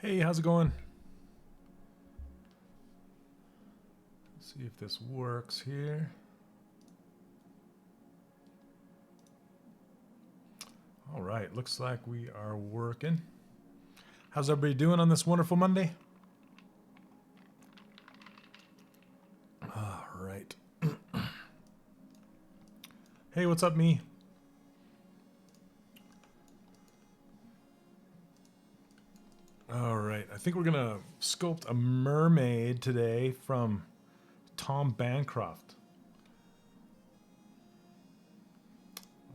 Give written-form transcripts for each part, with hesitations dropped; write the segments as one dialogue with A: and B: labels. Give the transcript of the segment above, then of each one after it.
A: Hey, how's it going? Let's see if this works here. All right, looks like we are working. How's everybody doing on this wonderful Monday? All right. Hey, what's up, me? All right, I think we're gonna sculpt a mermaid today from Tom Bancroft.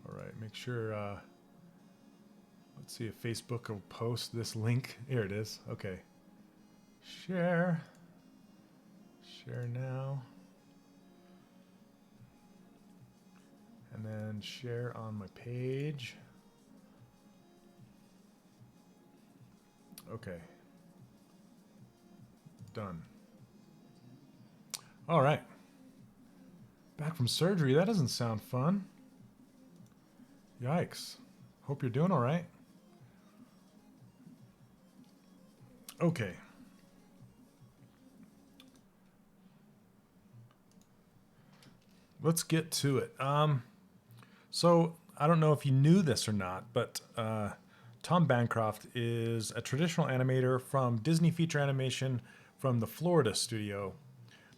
A: All right, make sure, let's see if Facebook will post this link. Here it is, okay. Share now. And then share on my page. Okay. Done. All right. Back from surgery. That doesn't sound fun. Yikes. Hope you're doing all right. Okay. Let's get to it. So I don't know if you knew this or not, but Tom Bancroft is a traditional animator from Disney Feature Animation from the Florida studio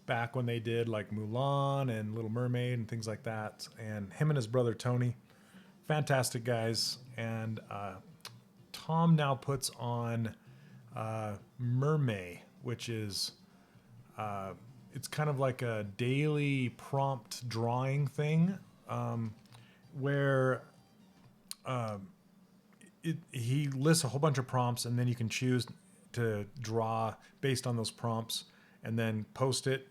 A: back when they did like Mulan and Little Mermaid and things like that. And him and his brother Tony, fantastic guys. And Tom now puts on MerMay, which is it's kind of like a daily prompt drawing thing where he lists a whole bunch of prompts, and then you can choose to draw based on those prompts and then post it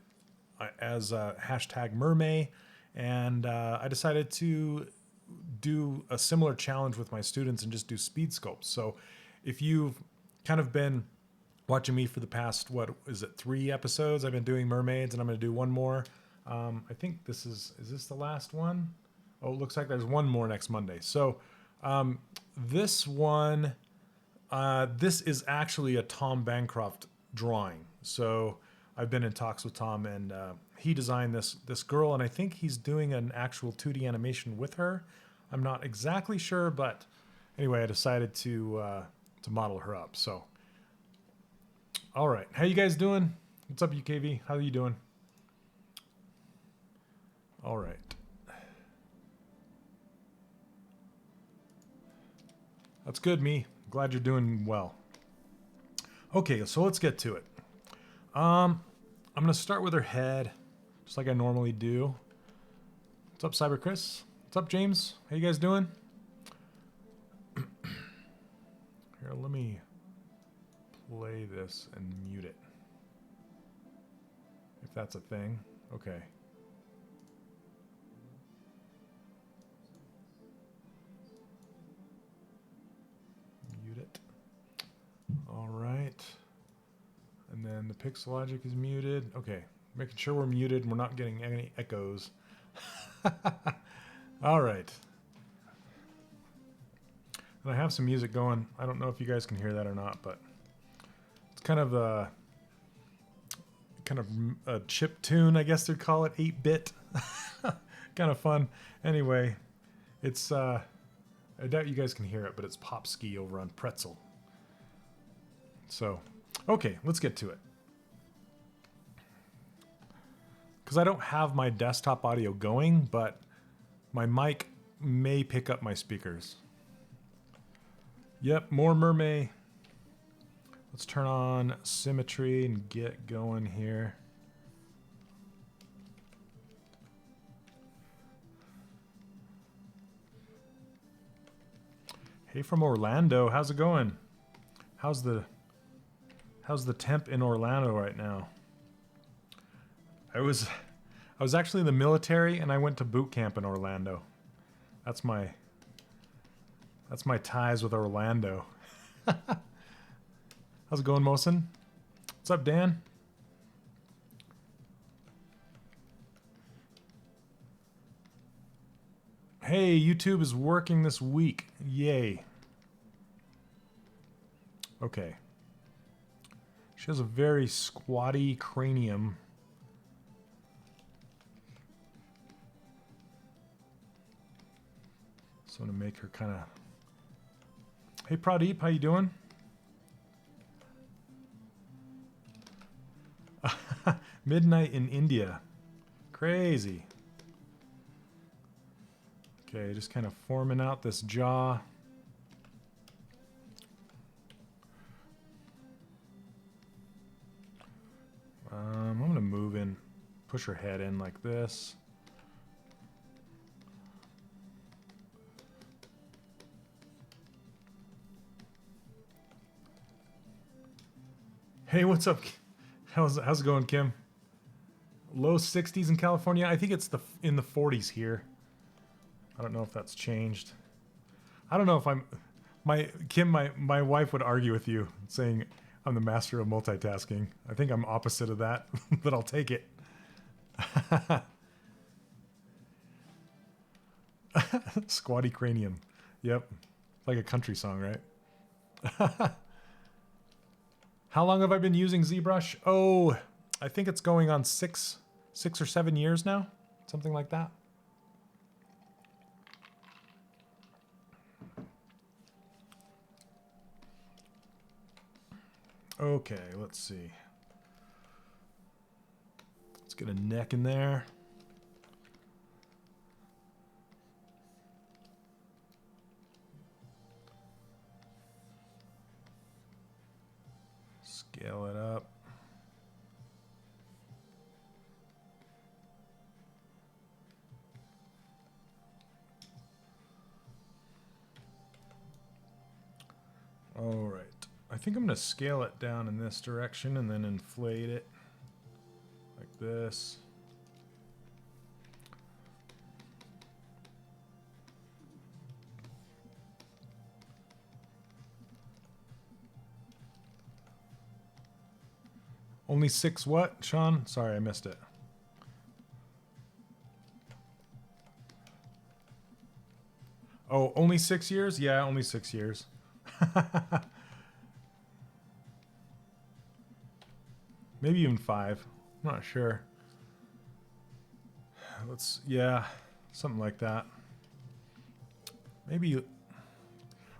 A: as a hashtag MerMay. And I decided to do a similar challenge with my students and just do speed sculpts. So if you've kind of been watching me for the past, what is it, 3 episodes, I've been doing mermaids, and I'm going to do one more. I think this is this the last one? Oh, it looks like there's one more next Monday. So this one, this is actually a Tom Bancroft drawing. So I've been in talks with Tom, and he designed this girl, and I think he's doing an actual 2D animation with her. I'm not exactly sure, but anyway, I decided to model her up. So, all right, how you guys doing? What's up, UKV? How are you doing? All right. That's good, me. Glad you're doing well. Okay, so let's get to it. I'm gonna start with her head, just like I normally do. What's up, Cyber Chris? What's up, James? How you guys doing? Here, let me play this and mute it. If that's a thing. Okay. Mute it. All right. And then the Pixelogic is muted. Okay. Making sure we're muted and we're not getting any echoes. All right. And I have some music going. I don't know if you guys can hear that or not, but it's kind of a chip tune, I guess they'd call it, 8-bit. Kind of fun. Anyway, it's I doubt you guys can hear it, but it's Pop Ski over on Pretzel. So, okay, let's get to it. Because I don't have my desktop audio going, but my mic may pick up my speakers. Yep, more mermaid. Let's turn on Symmetry and get going here. Hey from Orlando, how's it going? How's the temp in Orlando right now? I was actually in the military, and I went to boot camp in Orlando. That's my ties with Orlando. How's it going, Mosin? What's up, Dan? Hey, YouTube is working this week. Yay. Okay. She has a very squatty cranium. So I'm gonna make her kind of. Hey Pradeep, how you doing? Midnight in India. Crazy. Okay, just kind of forming out this jaw. I'm going to move in, push her head in like this. Hey, what's up? How's it going, Kim? Low 60s in California. I think it's in the 40s here. I don't know if that's changed. I don't know if I'm Kim, my wife would argue with you saying I'm the master of multitasking. I think I'm opposite of that, but I'll take it. Squatty cranium. Yep. Like a country song, right? How long have I been using ZBrush? Oh, I think it's going on 6 or 7 years now. Something like that. Okay, let's see. Let's get a neck in there. Scale it up. All right. I think I'm going to scale it down in this direction and then inflate it like this. Only 6 what, Sean? Sorry, I missed it. Oh, only 6 years? Yeah, only 6 years. Maybe even 5. I'm not sure. Yeah, something like that. Maybe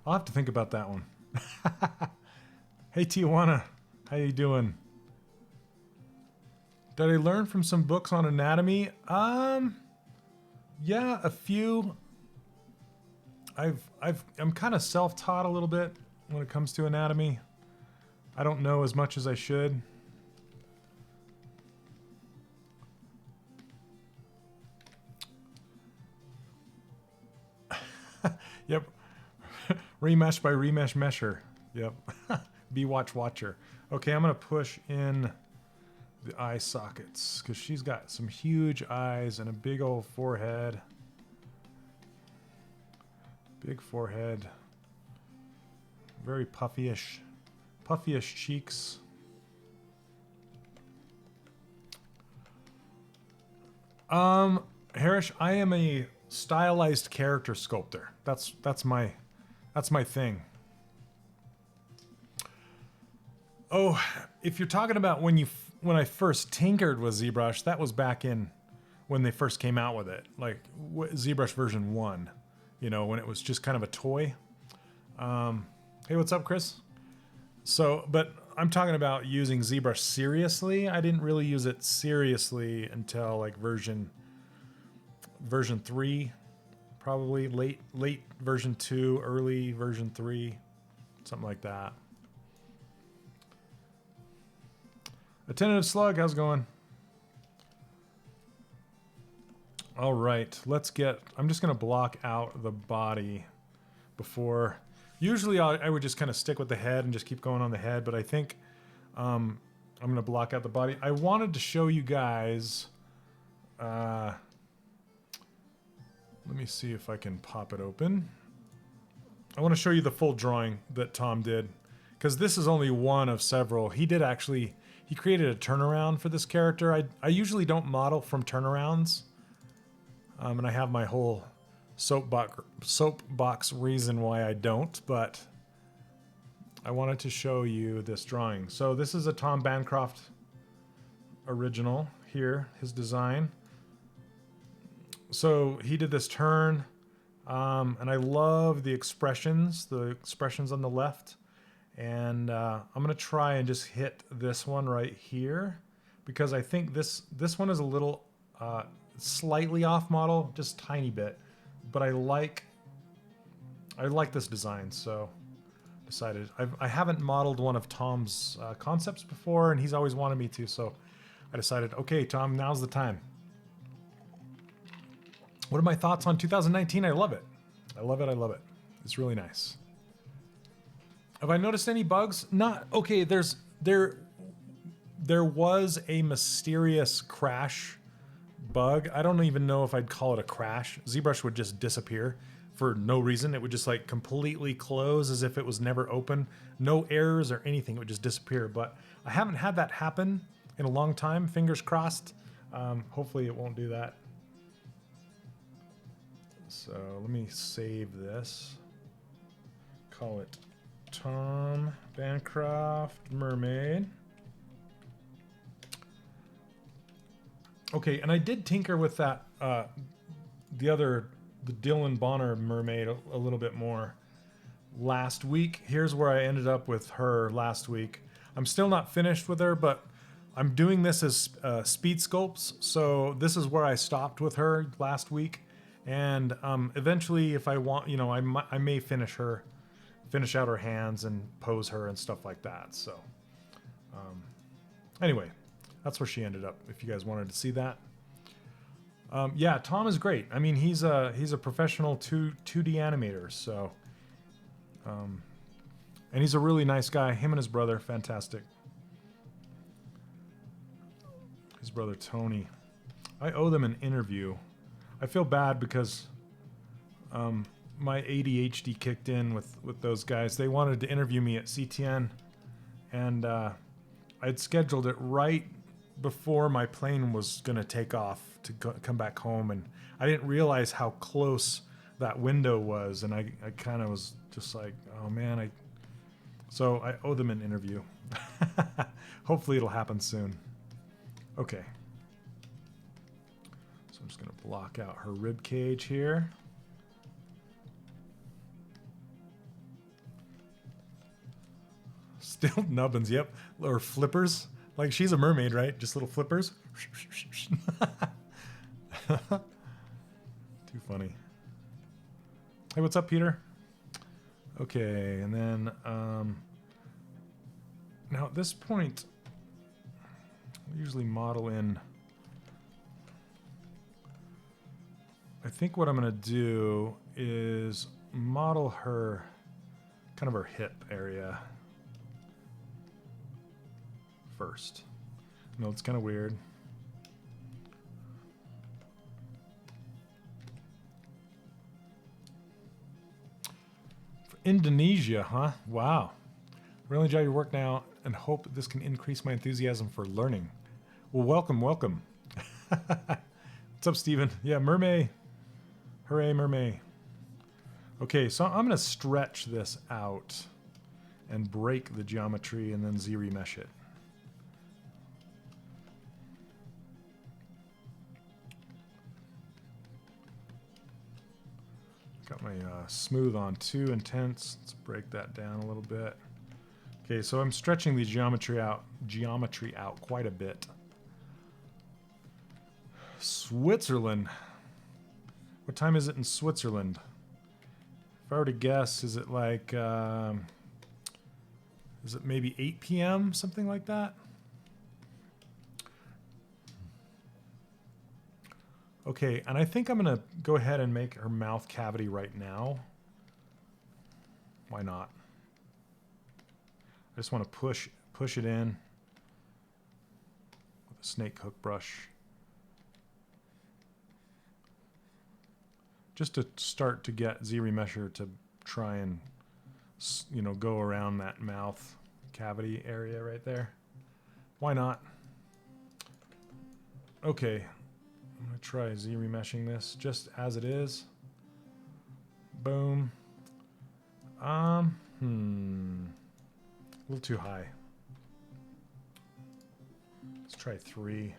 A: I'll have to think about that one. Hey Tijuana, how you doing? Did I learn from some books on anatomy? Yeah, a few. I'm kind of self-taught a little bit when it comes to anatomy. I don't know as much as I should. Yep. Remesh by remesh mesher. Yep. B-watch watcher. Okay, I'm going to push in the eye sockets because she's got some huge eyes and a big old forehead. Big forehead. Very puffyish cheeks. Harish, I am a stylized character sculptor. That's my thing. Oh, if you're talking about when I first tinkered with ZBrush, that was back in when they first came out with it, like ZBrush version 1. You know, when it was just kind of a toy. Hey, what's up, Chris? So, but I'm talking about using ZBrush seriously. I didn't really use it seriously until like version 3, probably late version 2, early version 3, something like that. Attentive Slug, how's it going? All right, I'm just going to block out the body before. Usually I would just kind of stick with the head and just keep going on the head, but I think I'm going to block out the body. I wanted to show you guys, let me see if I can pop it open. I want to show you the full drawing that Tom did, because this is only one of several. He created a turnaround for this character. I usually don't model from turnarounds. And I have my whole soapbox reason why I don't, but I wanted to show you this drawing. So this is a Tom Bancroft original here, his design. So he did this turn, and I love the expressions on the left. And I'm gonna try and just hit this one right here, because I think this one is a little slightly off model, just tiny bit, but I like this design, so decided. I haven't modeled one of Tom's concepts before, and he's always wanted me to, so I decided, okay, Tom, now's the time. What are my thoughts on 2019? I love it. I love it. I love it. It's really nice. Have I noticed any bugs? Not okay. There was a mysterious crash bug. I don't even know if I'd call it a crash. ZBrush would just disappear for no reason. It would just like completely close as if it was never open. No errors or anything. It would just disappear. But I haven't had that happen in a long time. Fingers crossed. Hopefully it won't do that. So let me save this. Call it Tom Bancroft Mermaid. Okay, and I did tinker with that, the Dylan Bonner mermaid a little bit more last week. Here's where I ended up with her last week. I'm still not finished with her, but I'm doing this as speed sculpts. So this is where I stopped with her last week. And eventually, if I want, you know, I may finish out her hands and pose her and stuff like that. So anyway, that's where she ended up, if you guys wanted to see that. Yeah, Tom is great. I mean, he's a professional 2D animator, so and he's a really nice guy. Him and his brother, fantastic. His brother Tony. I owe them an interview. I feel bad because my ADHD kicked in with those guys. They wanted to interview me at CTN, and I'd scheduled it right before my plane was going to take off to come back home, and I didn't realize how close that window was, and I kind of was just like, oh man, so I owe them an interview. Hopefully it'll happen soon. Okay. So I'm just going to block out her rib cage here. Still nubbins, yep. Or flippers. Like, she's a mermaid, right? Just little flippers. Too funny. Hey, what's up, Peter? Okay, and then now at this point, I usually model in. I think what I'm going to do is model her, kind of her hip area first. No, it's kind of weird. For Indonesia, huh? Wow. Really enjoy your work now and hope this can increase my enthusiasm for learning. Well, welcome, welcome. What's up, Steven? Yeah, MerMay. Hooray, MerMay. Okay, so I'm going to stretch this out and break the geometry and then Z-remesh it. Got my smooth on too intense. Let's break that down a little bit. Okay, so I'm stretching the geometry out quite a bit. Switzerland. What time is it in Switzerland? If I were to guess, is it like, is it maybe 8 p.m., something like that? Okay, and I think I'm going to go ahead and make her mouth cavity right now. Why not? I just want to push it in with a snake hook brush. Just to start to get Z-remesher to try and, you know, go around that mouth cavity area right there. Why not? Okay. I'm going to try Z-remeshing this just as it is. Boom. A little too high. Let's try 3.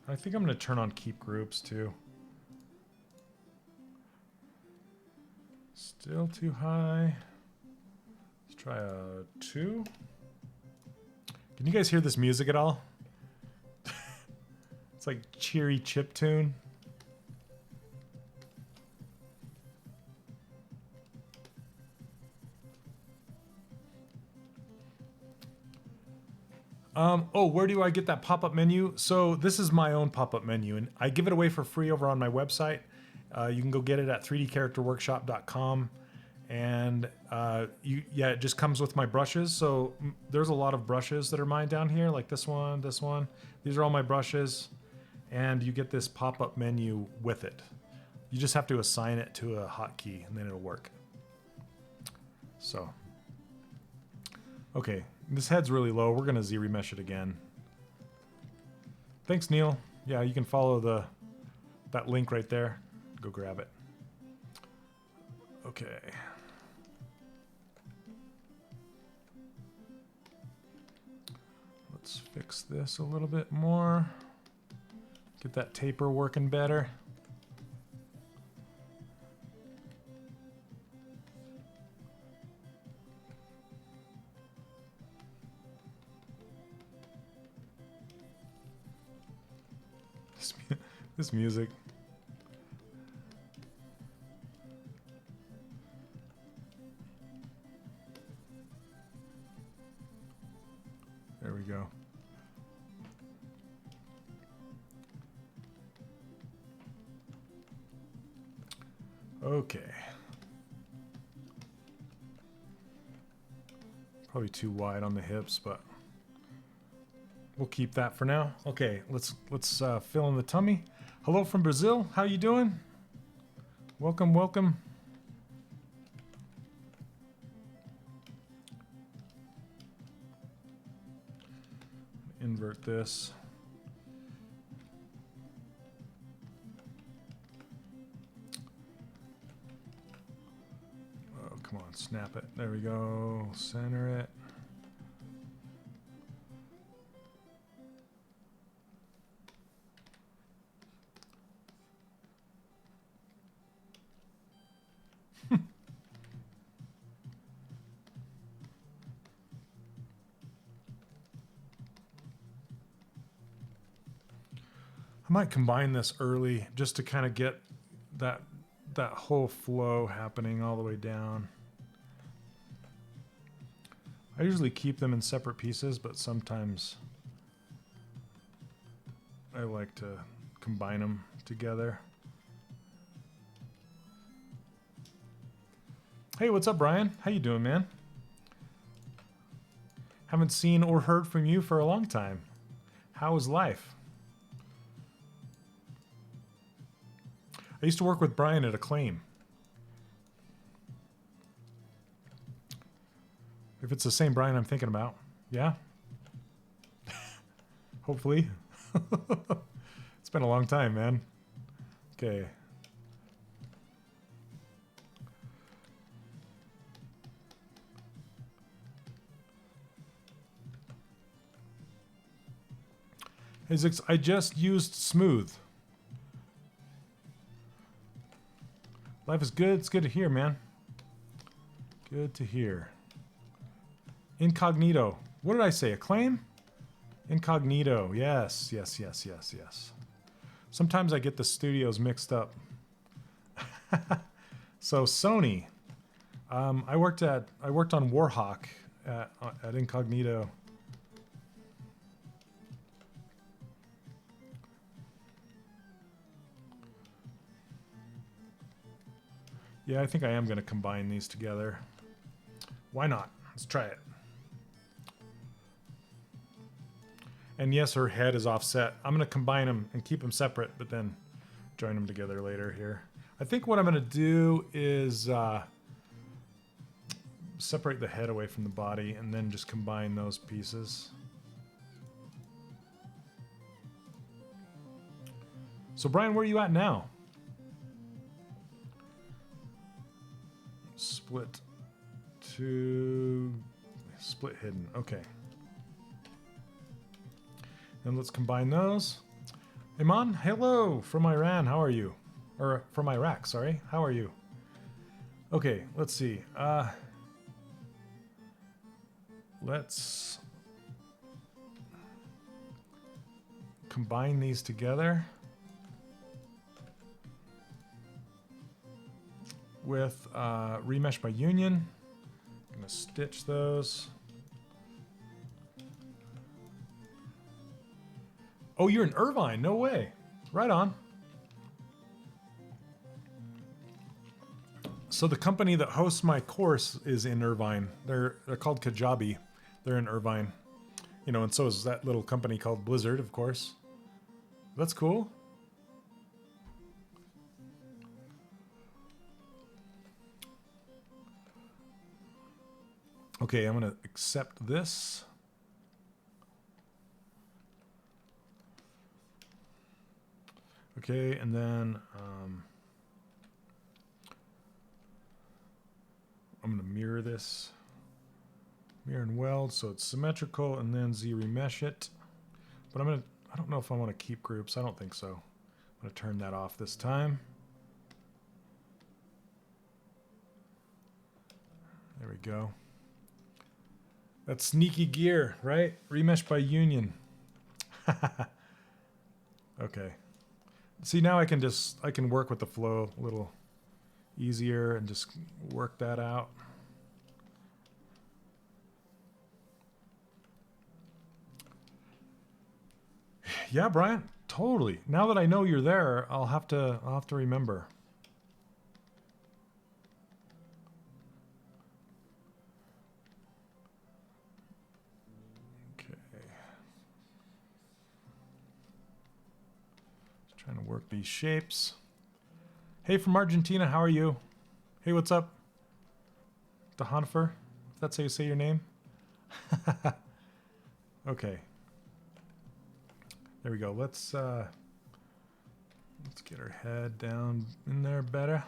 A: I think I'm going to turn on keep groups too. Still too high. Let's try a 2. Can you guys hear this music at all? It's like cheery chip tune. Oh, where do I get that pop-up menu? So this is my own pop-up menu, and I give it away for free over on my website. You can go get it at 3dcharacterworkshop.com. And it just comes with my brushes. So there's a lot of brushes that are mine down here, like this one, this one. These are all my brushes. And you get this pop-up menu with it. You just have to assign it to a hotkey, and then it'll work. So, okay. This head's really low. We're going to Z-remesh it again. Thanks, Neil. Yeah, you can follow that link right there. Go grab it. Okay. Let's fix this a little bit more. Get that taper working better. This music. There we go. Okay. Probably too wide on the hips, but we'll keep that for now. Okay, let's fill in the tummy. Hello from Brazil. How you doing? Welcome, welcome. Invert this. Oh, come on, snap it. There we go. Center it. I might combine this early just to kind of get that whole flow happening all the way down. I usually keep them in separate pieces, but sometimes I like to combine them together. Hey, what's up, Brian? How you doing, man? Haven't seen or heard from you for a long time. How is life? I used to work with Brian at Acclaim. If it's the same Brian I'm thinking about, yeah? Hopefully. It's been a long time, man. Okay. Hey, Zix, I just used Smooth. Life is good. It's good to hear, man. Good to hear. Incognito. What did I say? Acclaim? Incognito. Yes, yes, yes, yes, yes. Sometimes I get the studios mixed up. So Sony. I worked on Warhawk at Incognito. Yeah, I think I am going to combine these together. Why not? Let's try it. And yes, her head is offset. I'm going to combine them and keep them separate, but then join them together later here. I think what I'm going to do is separate the head away from the body and then just combine those pieces. So Brian, where are you at now? Split to split hidden. Okay. And let's combine those. Iman, hello from Iran. How are you? Or from Iraq, sorry. How are you? Okay, let's see. Let's combine these together with remesh by union. I'm gonna stitch those. Oh, you're in Irvine? No way. Right on. So the company that hosts my course is in Irvine. They're called Kajabi. They're in Irvine. You know, and so is that little company called Blizzard, of course. That's cool. Okay, I'm going to accept this. Okay, and then I'm going to mirror this. Mirror and weld so it's symmetrical, and then Z-remesh it. But I don't know if I want to keep groups. I don't think so. I'm going to turn that off this time. There we go. That's sneaky gear, right? Remesh by union. Okay. See, now I can work with the flow a little easier and just work that out. Yeah, Brian, totally. Now that I know you're there, I'll have to remember. Okay. Just trying to work these shapes. Hey, from Argentina, how are you? Hey, what's up? DeHanfer, if that's how you say your name. Okay. There we go. Let's get her head down in there better.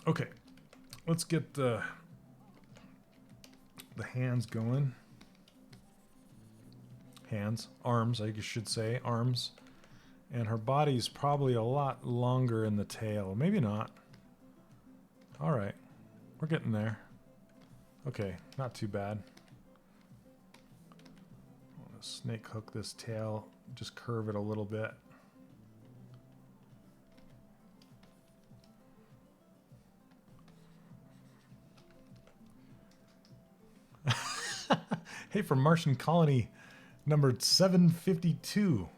A: Okay. Let's get the hands going. Hands, arms, I should say, arms. And her body's probably a lot longer in the tail. Maybe not. All right. We're getting there. Okay, not too bad. I'm gonna snake hook this tail, just curve it a little bit. Hey, from Martian Colony number 752.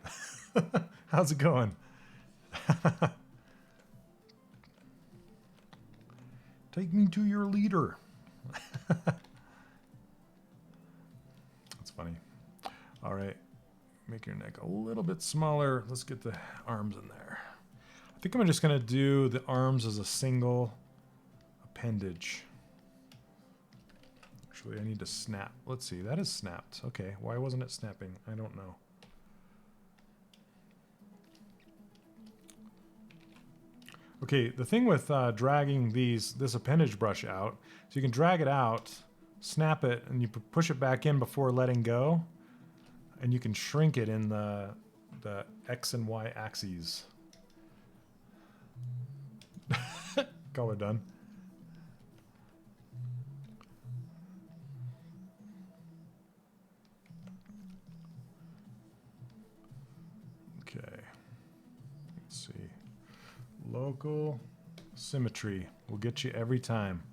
A: How's it going? Take me to your leader. That's funny. All right. Make your neck a little bit smaller. Let's get the arms in there. I think I'm just going to do the arms as a single appendage. Actually, I need to snap. Let's see. That is snapped. Okay. Why wasn't it snapping? I don't know. Okay, the thing with dragging this appendage brush out, so you can drag it out, snap it, and you push it back in before letting go, and you can shrink it in the X and Y axes. Color done. Okay. Let's see. Local symmetry will get you every time.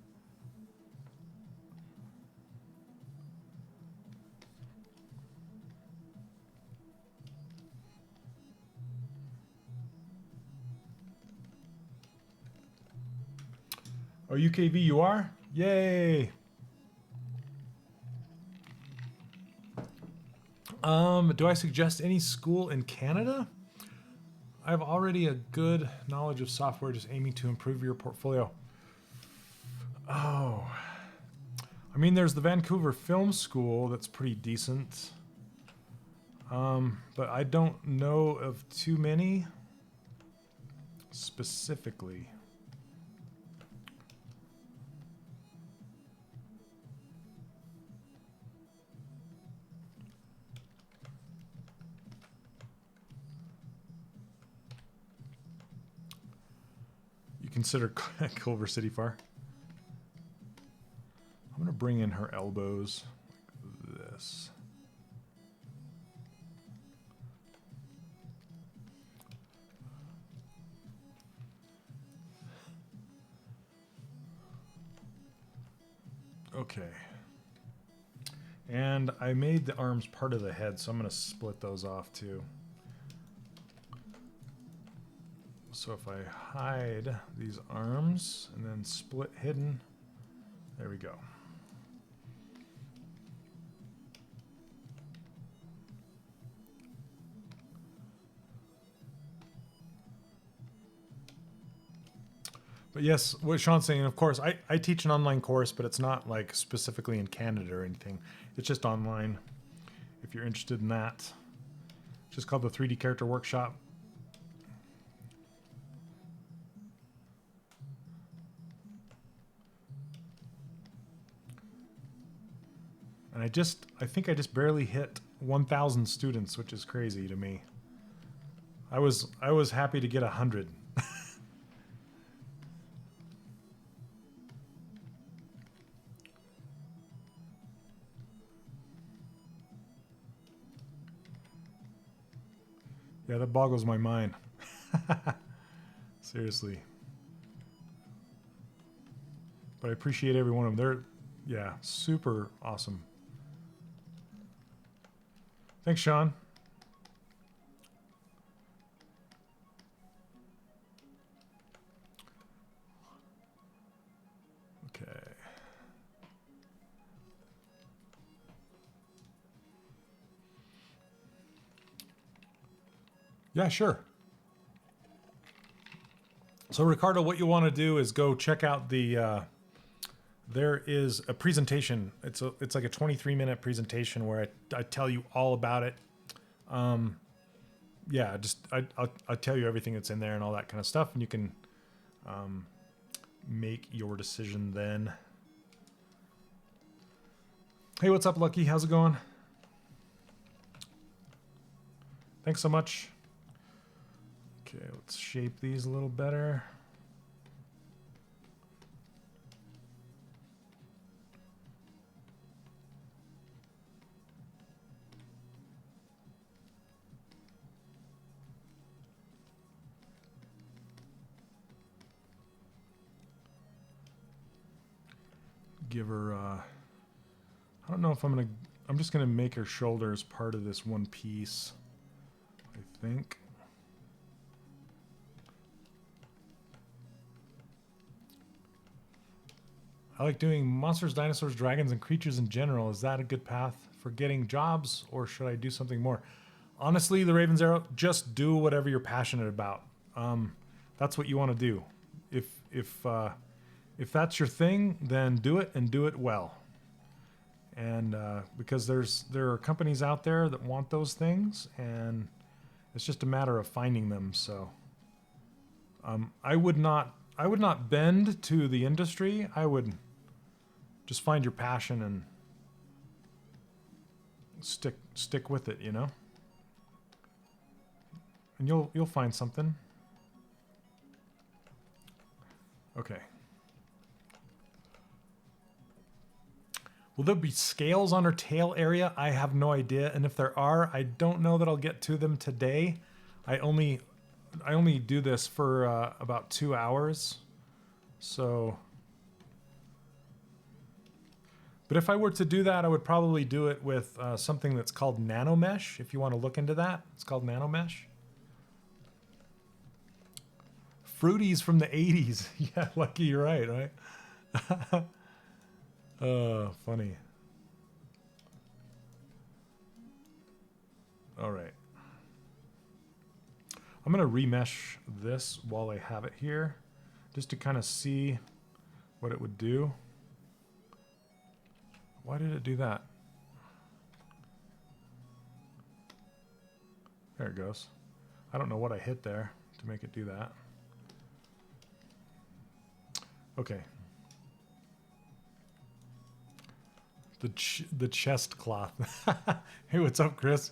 A: Oh, UKV you are? Yay! Do I suggest any school in Canada? I have already a good knowledge of software just aiming to improve your portfolio. Oh. I mean, there's the Vancouver Film School that's pretty decent. But I don't know of too many specifically. You consider Culver City far? I'm going to bring in her elbows like this. Okay. And I made the arms part of the head, so I'm going to split those off too. So if I hide these arms and then split hidden, there we go. But yes, what Sean's saying, of course, I teach an online course, but it's not like specifically in Canada or anything. It's just online if you're interested in that. It's just called the 3D Character Workshop. And I think I just barely hit 1,000 students, which is crazy to me. I was happy to get 100. Yeah, that boggles my mind. Seriously. But I appreciate every one of them. They're, yeah, super awesome. Thanks, Sean. Okay. Yeah, sure. So Ricardo, what you want to do is go check out the, there is a presentation. It's like a 23-minute presentation where I tell you all about it. Yeah, I'll tell you everything that's in there and all that kind of stuff, and you can make your decision then. Hey, what's up, Lucky? How's it going? Thanks so much. Okay, let's shape these a little better. Give her, I don't know if I'm just gonna make her shoulders part of this one piece, I think. I like doing monsters, dinosaurs, dragons, and creatures in general. Is that a good path for getting jobs, or should I do something more? Honestly, the Raven's Arrow, just do whatever you're passionate about. That's what you want to do. If that's your thing, then do it and do it well. And because there are companies out there that want those things, and it's just a matter of finding them. So I would not bend to the industry. I would just find your passion and stick with it, you know? And you'll find something. Okay. Will there be scales on her tail area? I have no idea, and if there are, I don't know that I'll get to them today. I only do this for about 2 hours, so. But if I were to do that, I would probably do it with something that's called nano mesh. If you want to look into that, it's called nano mesh. Fruities from the 80s. Yeah, Lucky, you're right? Funny. All right. I'm going to remesh this while I have it here, just to kind of see what it would do. Why did it do that? There it goes. I don't know what I hit there to make it do that. Okay. The chest cloth. Hey, what's up, Chris?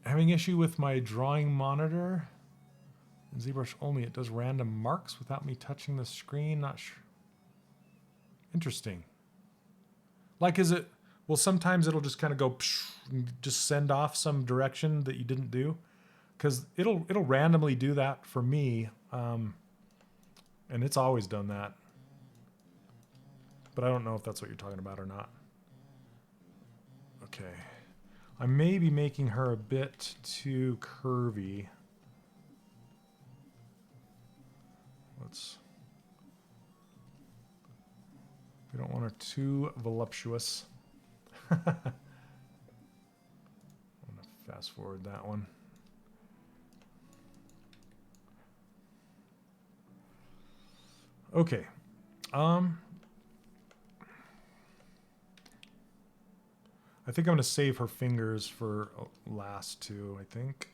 A: Having issue with my drawing monitor. In ZBrush only, it does random marks without me touching the screen. Not sure. Interesting. Like, is it... Well, sometimes it'll just kind of go... Psh, and just send off some direction that you didn't do. Because it'll randomly do that for me. And it's always done that. But I don't know if that's what you're talking about or not. Okay. I may be making her a bit too curvy. We don't want her too voluptuous. I'm going to fast forward that one. Okay. I think I'm going to save her fingers for last two, I think.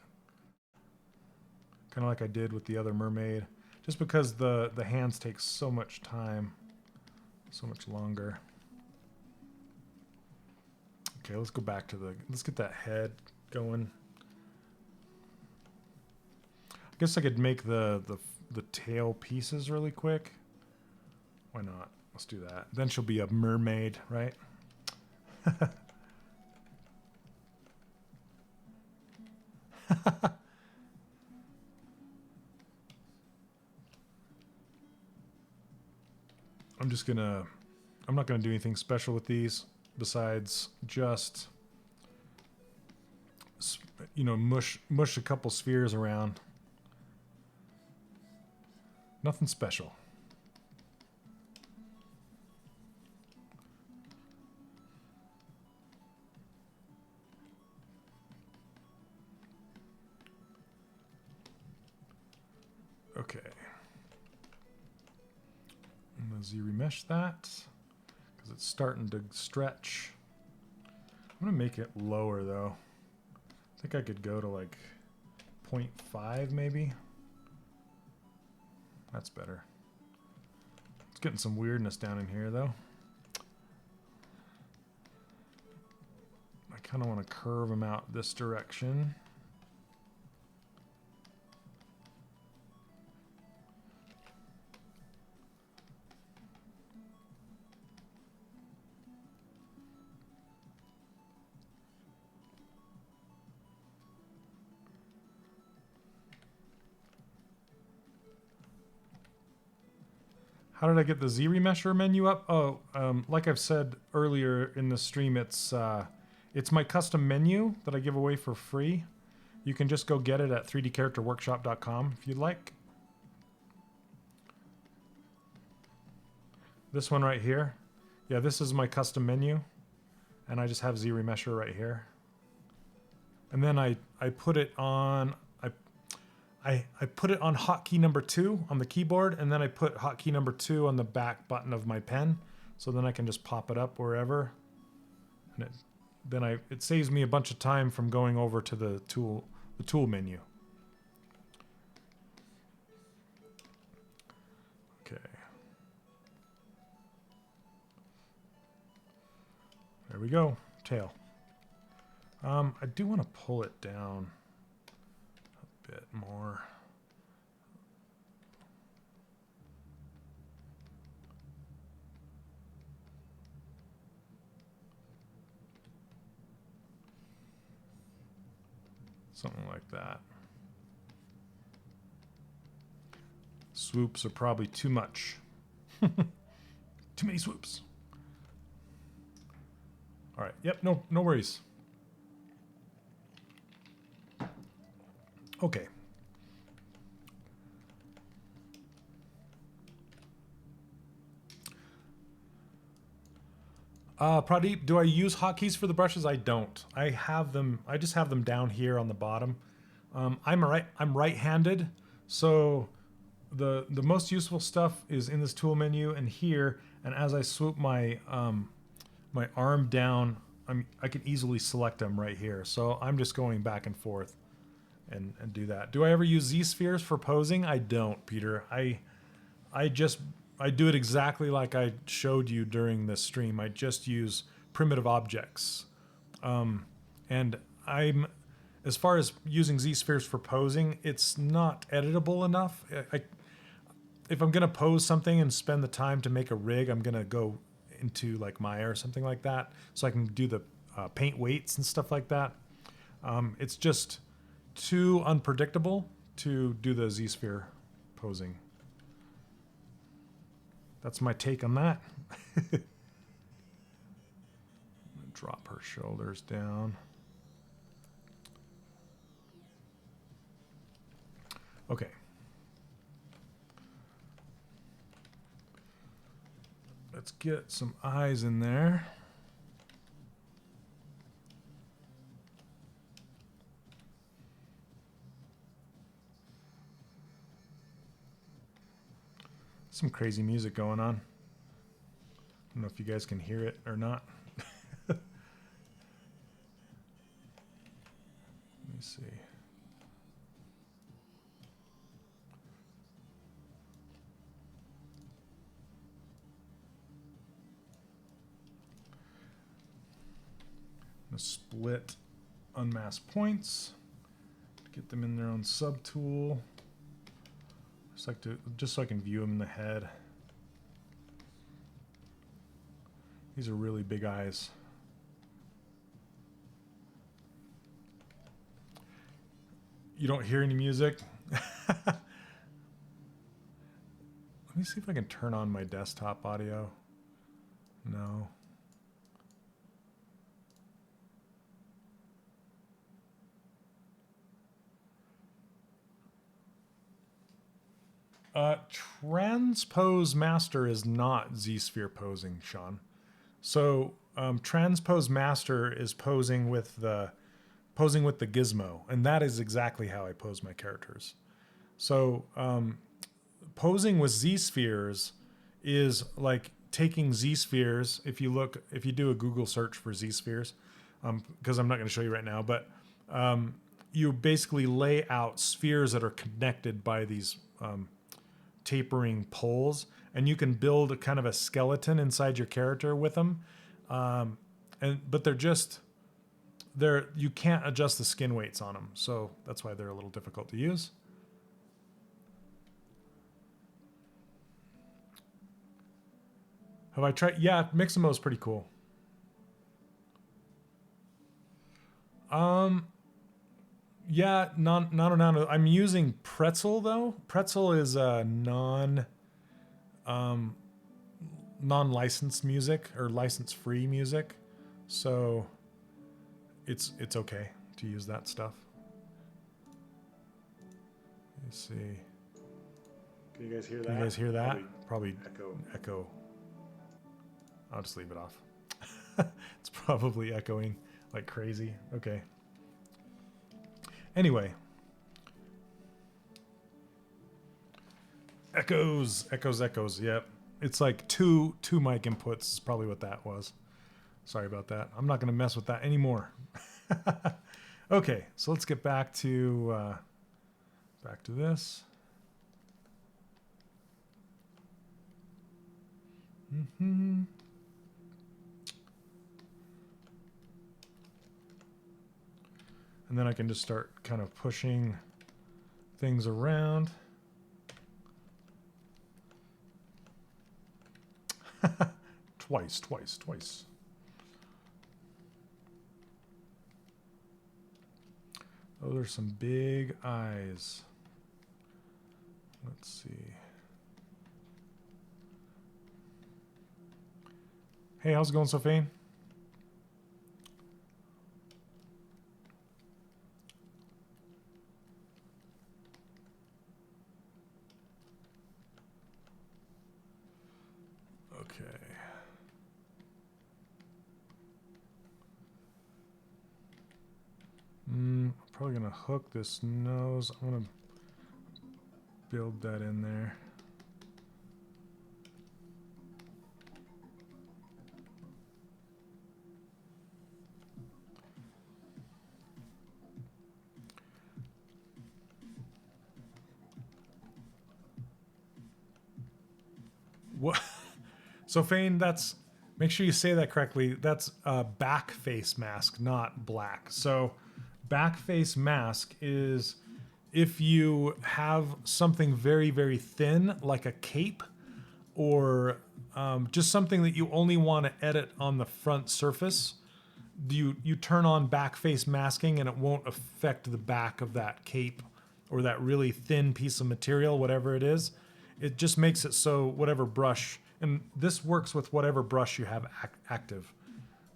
A: Kind of like I did with the other mermaid. Just because the hands take so much time. So much longer. Okay, let's go back to let's get that head going. I guess I could make the tail pieces really quick. Why not? Let's do that. Then she'll be a mermaid, right? I'm not gonna do anything special with these besides just, you know, mush a couple spheres around. Nothing special. Okay. I'm going to Z-remesh that because it's starting to stretch. I'm going to make it lower though. I think I could go to like 0.5 maybe. That's better. It's getting some weirdness down in here though. I kind of want to curve them out this direction. How did I get the Z-remesher menu up? Oh, like I've said earlier in the stream, it's my custom menu that I give away for free. You can just go get it at 3dcharacterworkshop.com if you'd like. This one right here. Yeah, this is my custom menu. And I just have Z-remesher right here. And then I put it on... I put it on hotkey number 2 on the keyboard, and then I put hotkey number 2 on the back button of my pen, so then I can just pop it up wherever. And it saves me a bunch of time from going over to the tool menu. Okay. There we go. Tail. I do want to pull it down bit more. Something like that. Swoops are probably too much. Too many swoops. All right. Yep. No worries. Okay. Pradeep, do I use hotkeys for the brushes? I don't. I have them. I just have them down here on the bottom. I'm right-handed, so the most useful stuff is in this tool menu and here. And as I swoop my my arm down, I can easily select them right here. So I'm just going back and forth. and do that. Do I ever use Z-spheres for posing? I don't, Peter. I do it exactly like I showed you during the stream. I just use primitive objects. And as far as using Z-spheres for posing, it's not editable enough. If I'm gonna pose something and spend the time to make a rig, I'm gonna go into like Maya or something like that, so I can do the paint weights and stuff like that. It's just too unpredictable to do the Z-sphere posing. That's my take on that. Drop her shoulders down. Okay. Let's get some eyes in there. Some crazy music going on. I don't know if you guys can hear it or not. Let me see. I'm gonna split unmask points to get them in their own subtool. Just so I can view them in the head. These are really big eyes. You don't hear any music? Let me see if I can turn on my desktop audio. No. Transpose master is not Z-sphere posing, Sean. So transpose master is posing with the gizmo, and that is exactly how I pose my characters. So posing with Z-spheres is like taking Z-spheres. If you do a Google search for Z-spheres, because I'm not going to show you right now, but you basically lay out spheres that are connected by these tapering poles, and you can build a kind of a skeleton inside your character with them. But you can't adjust the skin weights on them, so that's why they're a little difficult to use. Have I tried? Yeah, Mixamo is pretty cool. Yeah, nano. I'm using Pretzel though. Pretzel is a non-licensed music or license-free music, so it's okay to use that stuff. Let's see.
B: Can you guys hear that?
A: Can you guys hear that? Probably
B: echo.
A: I'll just leave it off. It's probably echoing like crazy. Okay. Anyway. Echoes. Yep. It's like two mic inputs is probably what that was. Sorry about that. I'm not going to mess with that anymore. Okay, so let's get back to this. And then I can just start kind of pushing things around. Twice. Oh, there's some big eyes. Let's see. Hey, how's it going, Sophie? Okay. Probably gonna hook this nose. I'm gonna build that in there. What? So Fane, that's, make sure you say that correctly. That's a back face mask, not black. So back face mask is if you have something very, very thin, like a cape, or just something that you only want to edit on the front surface, you turn on back face masking and it won't affect the back of that cape or that really thin piece of material, whatever it is. It just makes it so whatever brush, and this works with whatever brush you have active.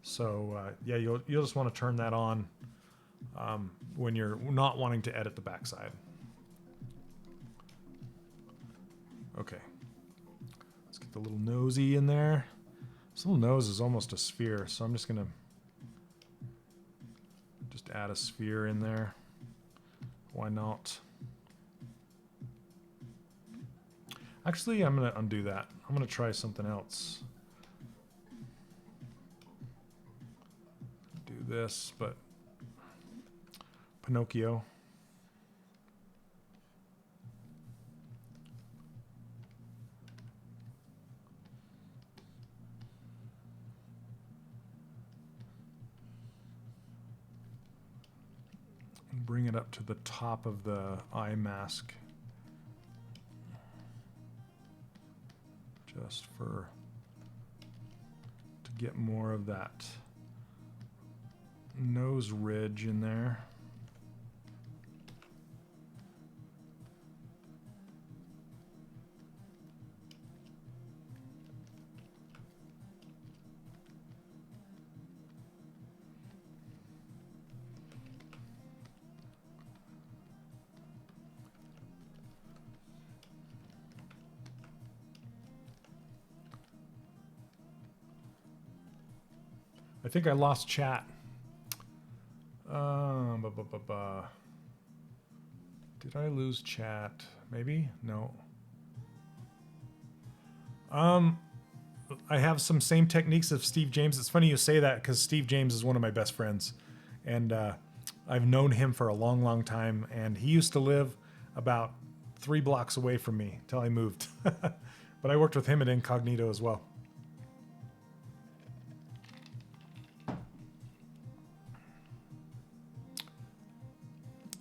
A: So yeah, you'll just want to turn that on when you're not wanting to edit the backside. Okay, let's get the little nosy in there. This little nose is almost a sphere, so I'm just gonna just add a sphere in there. Why not? Actually, I'm gonna undo that. I'm gonna try something else. Do this, but Pinocchio. And bring it up to the top of the eye mask. Just to get more of that nose ridge in there. I think I lost chat. Did I lose chat? Maybe? No. I have some same techniques of Steve James. It's funny you say that because Steve James is one of my best friends. And I've known him for a long, long time. And he used to live about 3 blocks away from me until I moved. But I worked with him at Incognito as well.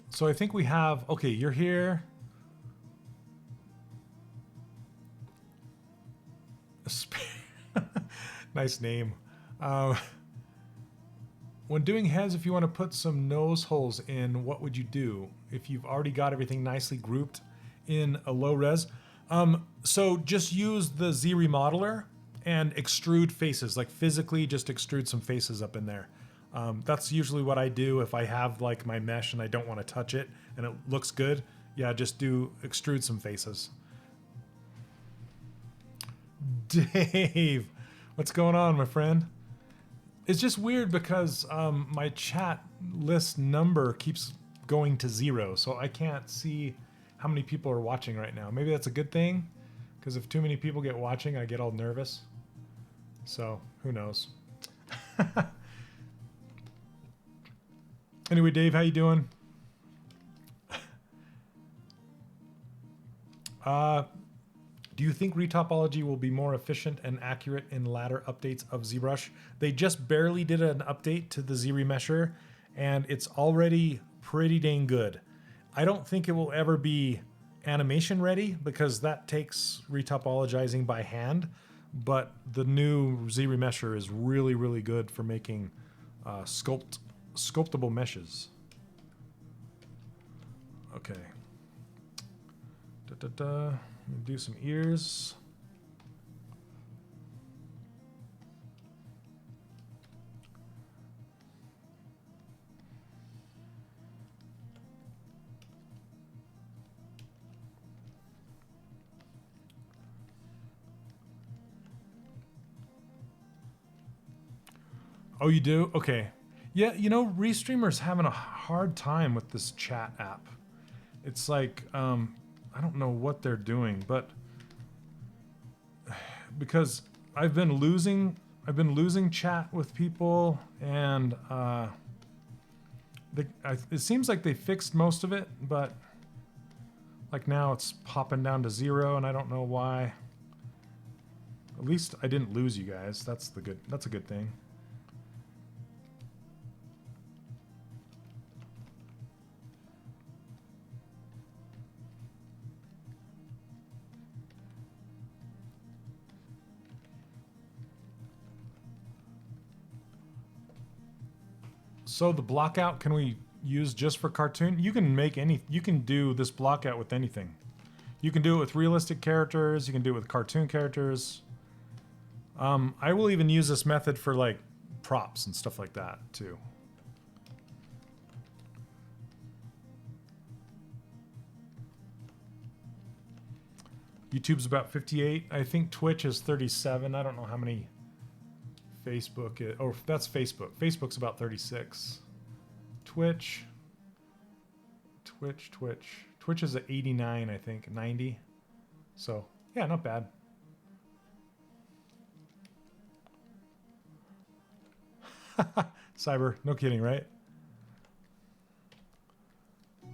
A: So I think we have, okay, you're here. Nice name. When doing heads, if you want to put some nose holes in, what would you do? If you've already got everything nicely grouped in a low res. So just use the Z remodeler and extrude faces, like physically just extrude some faces up in there. That's usually what I do if I have like my mesh and I don't want to touch it and it looks good. Yeah, just extrude some faces. Dave, what's going on, my friend? It's just weird because my chat list number keeps going to 0, so I can't see how many people are watching right now. Maybe that's a good thing, because if too many people get watching, I get all nervous. So, who knows? Anyway, Dave, how you doing? Do you think retopology will be more efficient and accurate in latter updates of ZBrush? They just barely did an update to the Z remesher, and it's already pretty dang good. I don't think it will ever be animation ready because that takes retopologizing by hand, but the new Z remesher is really, really good for making sculptable meshes. Okay. Do some ears. Oh, you do? Okay. Yeah, you know, Restreamer's having a hard time with this chat app. It's like, I don't know what they're doing, but because I've been losing chat with people, and it seems like they fixed most of it, but like now it's popping down to 0, and I don't know why. At least I didn't lose you guys. That's a good thing. So the blockout, can we use just for cartoon? You can make you can do this blockout with anything. You can do it with realistic characters. You can do it with cartoon characters. I will even use this method for like props and stuff like that too. YouTube's about 58. I think Twitch is 37. I don't know how many Facebook is. Oh, that's Facebook. Facebook's about 36. Twitch is at 89, I think, 90. So, yeah, not bad. Cyber, no kidding, right? I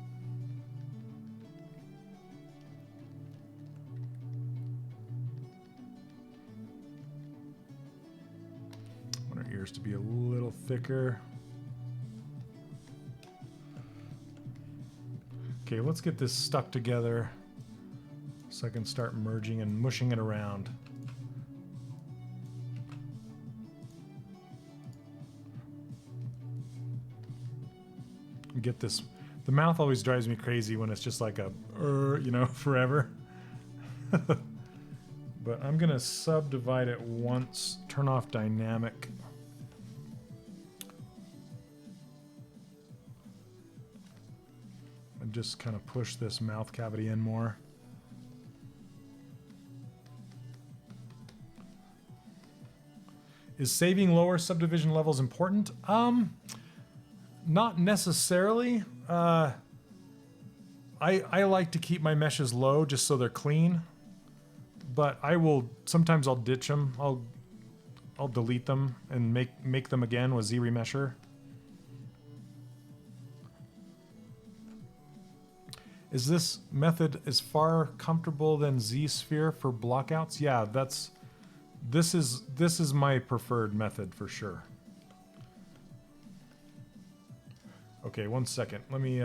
A: want our ears to be a little thicker. Okay, let's get this stuck together so I can start merging and mushing it around. Get this. The mouth always drives me crazy when it's just like a, you know, forever. But I'm gonna subdivide it once, turn off dynamic. And just kind of push this mouth cavity in more. Is saving lower subdivision levels important? Not necessarily. I like to keep my meshes low just so they're clean. But sometimes I'll ditch them. I'll delete them and make them again with ZRemesher. Is this method as far comfortable than ZSphere for blockouts? Yeah, this is my preferred method for sure. Okay, 1 second. Let me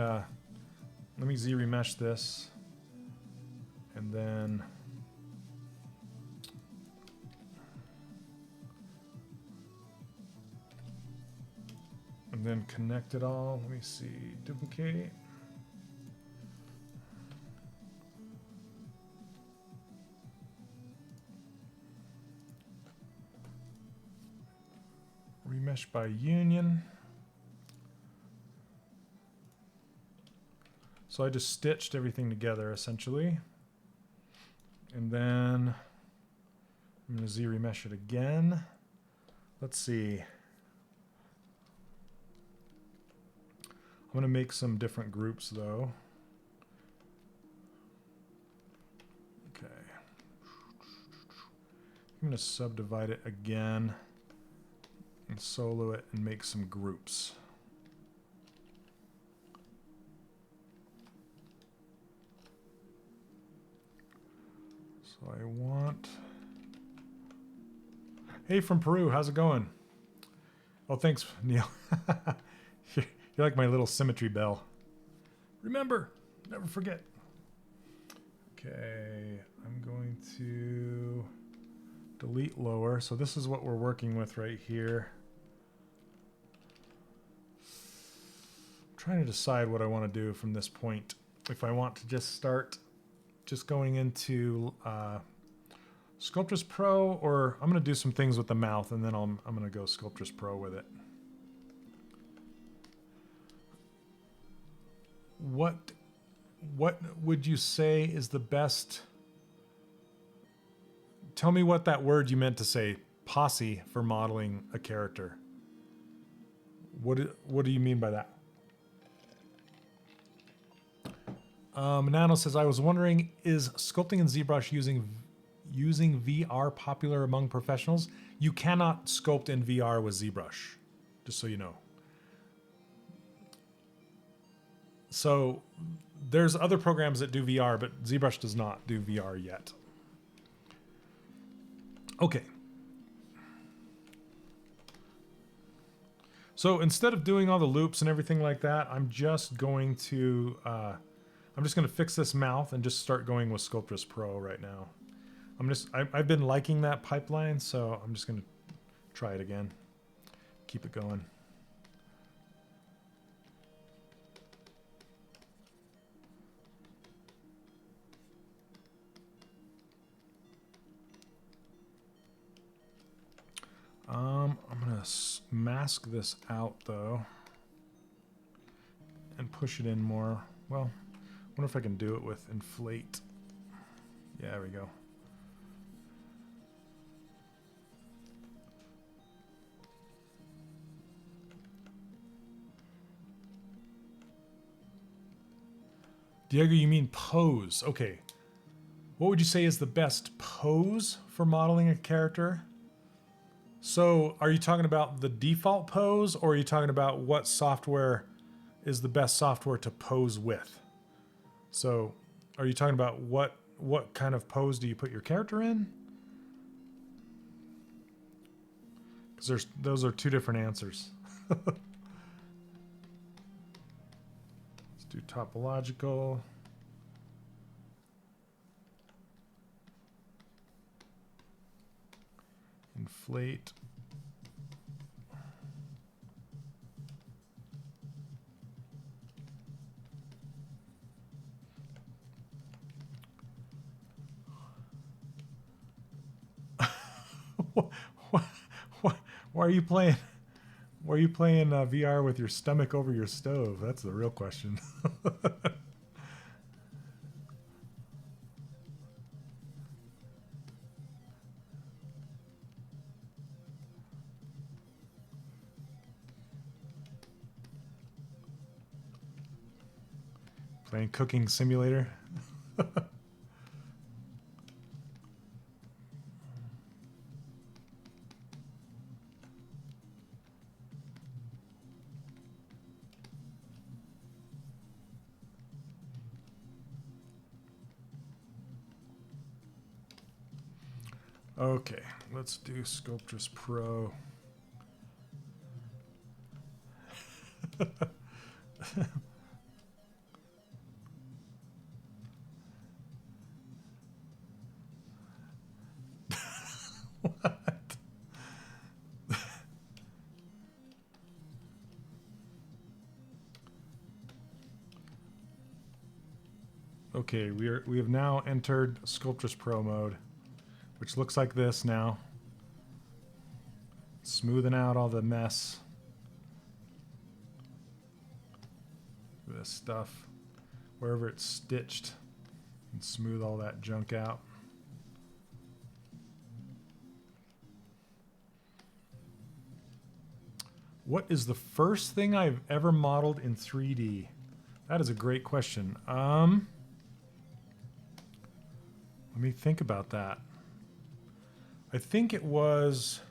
A: ZRemesh this, and then connect it all. Let me see. Duplicate. Remesh by union. So I just stitched everything together essentially. And then I'm going to ZRemesh it again. Let's see. I'm going to make some different groups though. Okay. I'm going to subdivide it again and solo it and make some groups. So I want... Hey, from Peru, how's it going? Oh, thanks, Neil. You're like my little Symmetry bell. Remember, never forget. Okay, I'm going to delete lower. So this is what we're working with right here. I'm trying to decide what I want to do from this point. If I want to just start just going into Sculptris Pro, or I'm going to do some things with the mouth, and then I'm going to go Sculptris Pro with it. What would you say is the best? Tell me what that word you meant to say, posse, for modeling a character. What do you mean by that? Nano says, I was wondering, is sculpting in ZBrush using VR popular among professionals? You cannot sculpt in VR with ZBrush, just so you know. So there's other programs that do VR, but ZBrush does not do VR yet. Okay. So instead of doing all the loops and everything like that, I'm just going to fix this mouth and just start going with Sculptris Pro right now. I've been liking that pipeline, so I'm just gonna try it again. Keep it going. I'm gonna mask this out though and push it in more. Well, I wonder if I can do it with inflate. Yeah, there we go. Diego, you mean pose? Okay. What would you say is the best pose for modeling a character? So, are you talking about the default pose, or are you talking about what software is the best software to pose with? So, are you talking about what kind of pose do you put your character in? Because those are two different answers. Let's do topological. Inflate. Why are you playing? Why are you playing VR with your stomach over your stove? That's the real question. Playing cooking simulator. Okay, let's do Sculptris Pro. What? Okay, we have now entered Sculptris Pro mode, which looks like this now. Smoothing out all the mess. This stuff. Wherever it's stitched, and smooth all that junk out. What is the first thing I've ever modeled in 3D? That is a great question. Let me think about that. I think it was...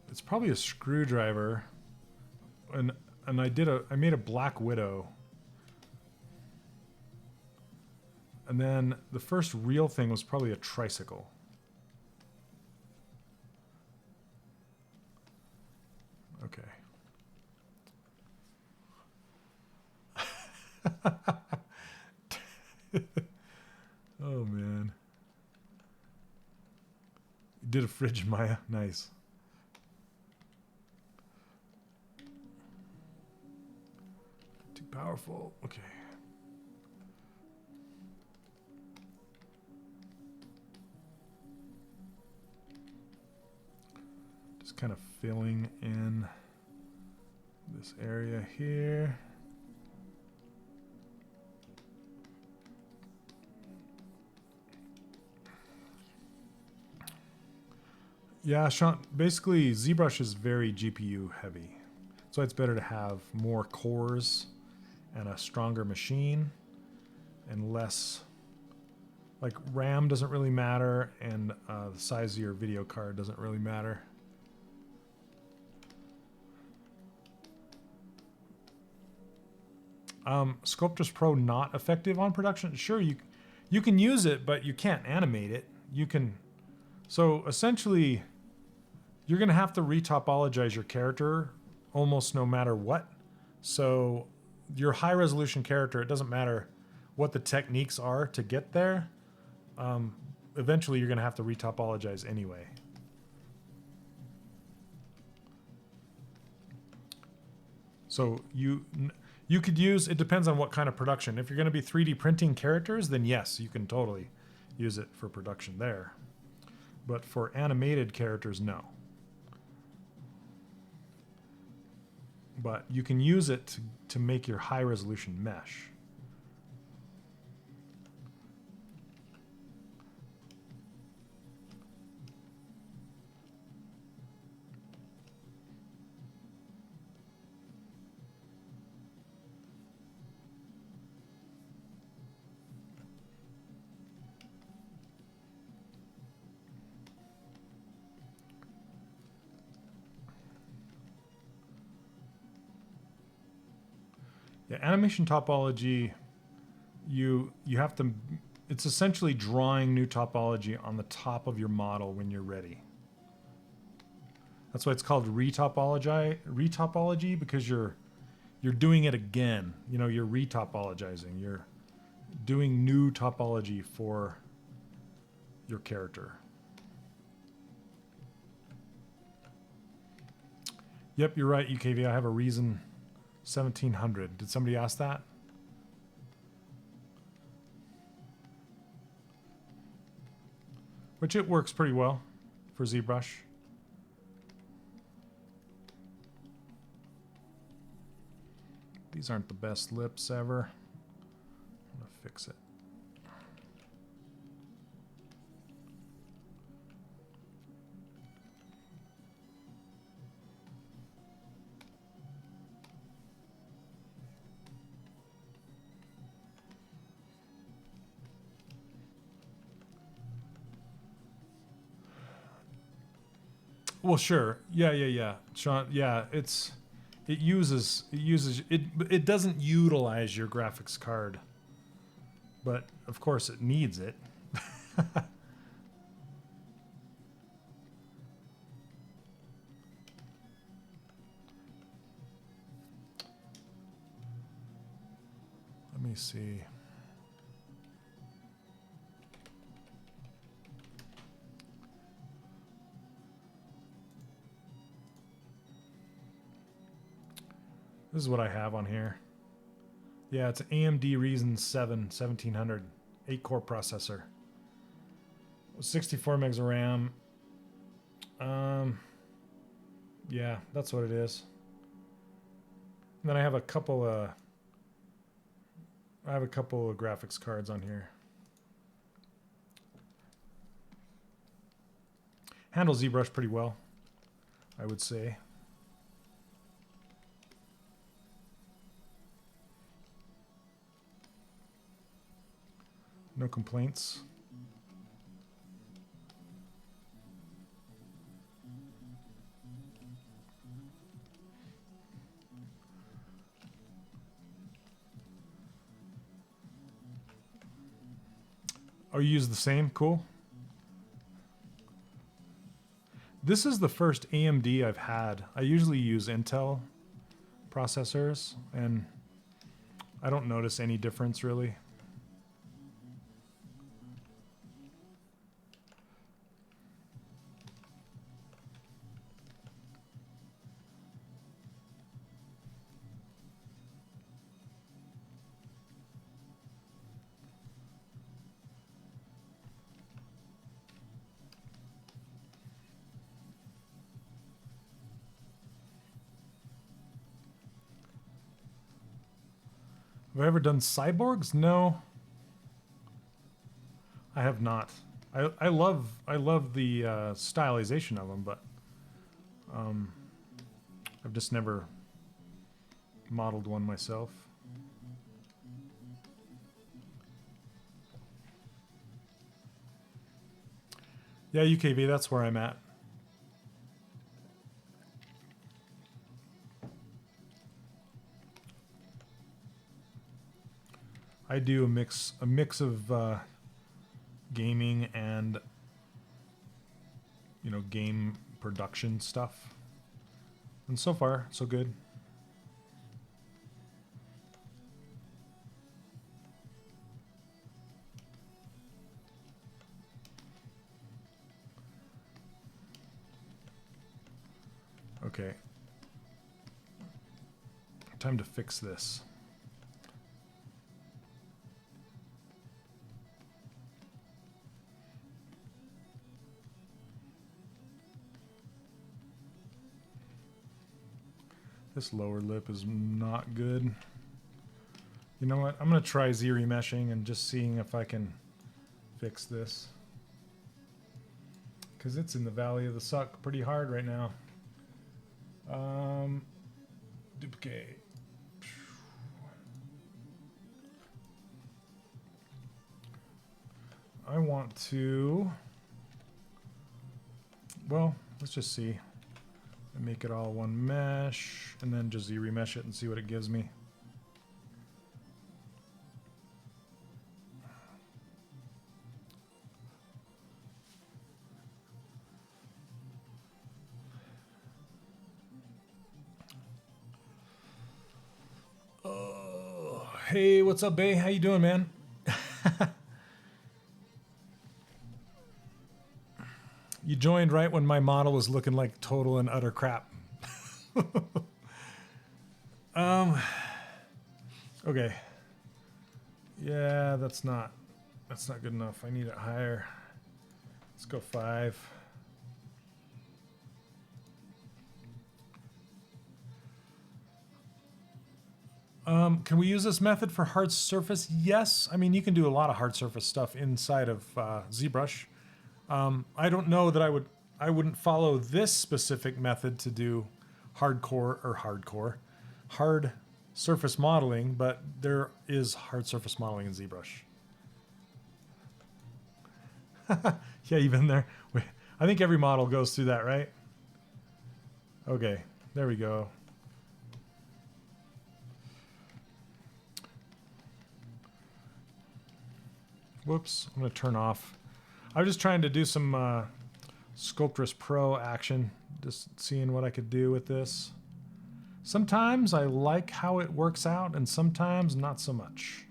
A: It's probably a screwdriver. And I made a Black Widow. And then the first real thing was probably a tricycle. Okay. Oh man. You did a fridge, Maya. Nice. Too powerful. Okay. Just kind of filling in this area here. Yeah, Sean, basically ZBrush is very GPU heavy. So it's better to have more cores and a stronger machine and less, like RAM doesn't really matter, and the size of your video card doesn't really matter. Sculptris Pro not effective on production? Sure, you You can use it, but you can't animate it. You can, so essentially, you're going to have to retopologize your character almost no matter what. So your high resolution character, it doesn't matter what the techniques are to get there. Eventually, you're going to have to retopologize anyway. So you could use, it depends on what kind of production. If you're going to be 3D printing characters, then yes, you can totally use it for production there. But for animated characters, no. But you can use it to make your high resolution mesh. Yeah, animation topology, you have to, it's essentially drawing new topology on the top of your model when you're ready. That's why it's called retopology, because you're doing it again. You know, you're retopologizing. You're doing new topology for your character. Yep, you're right, UKV. I have a Reason 1700. Did somebody ask that? Which it works pretty well for ZBrush. These aren't the best lips ever. I'm gonna fix it. Well, sure. Yeah. Sean, yeah, it doesn't utilize your graphics card. But of course it needs it. Let me see. This is what I have on here. Yeah, it's an AMD Ryzen 7 1700 8-core processor. 64 megs of RAM. Yeah, that's what it is. And then I have a couple of graphics cards on here. Handles ZBrush pretty well, I would say. No complaints. Oh, you use the same? Cool. This is the first AMD I've had. I usually use Intel processors, and I don't notice any difference really. Have I ever done cyborgs? No. I have not. I love the stylization of them, but I've just never modeled one myself. Yeah, UKV, that's where I'm at. I do a mix of gaming and, you know, game production stuff. And so far, so good. Okay. Time to fix this. This lower lip is not good. You know what? I'm going to try Z-remeshing and just seeing if I can fix this. Because it's in the valley of the suck pretty hard right now. Duplicate. I want to... Well, let's just see. And make it all one mesh, and then just Z-remesh it and see what it gives me. Oh, hey, what's up, Bay? How you doing, man? You joined right when my model was looking like total and utter crap. Okay. Yeah, that's not good enough. I need it higher. Let's go 5. Can we use this method for hard surface? Yes. I mean, you can do a lot of hard surface stuff inside of ZBrush. I don't know that I wouldn't follow this specific method to do hard surface modeling, but there is hard surface modeling in ZBrush. Yeah, you've been there. I think every model goes through that, right? Okay, there we go. Whoops, I'm going to turn off. I was just trying to do some Sculptris Pro action, just seeing what I could do with this. Sometimes I like how it works out, and sometimes not so much.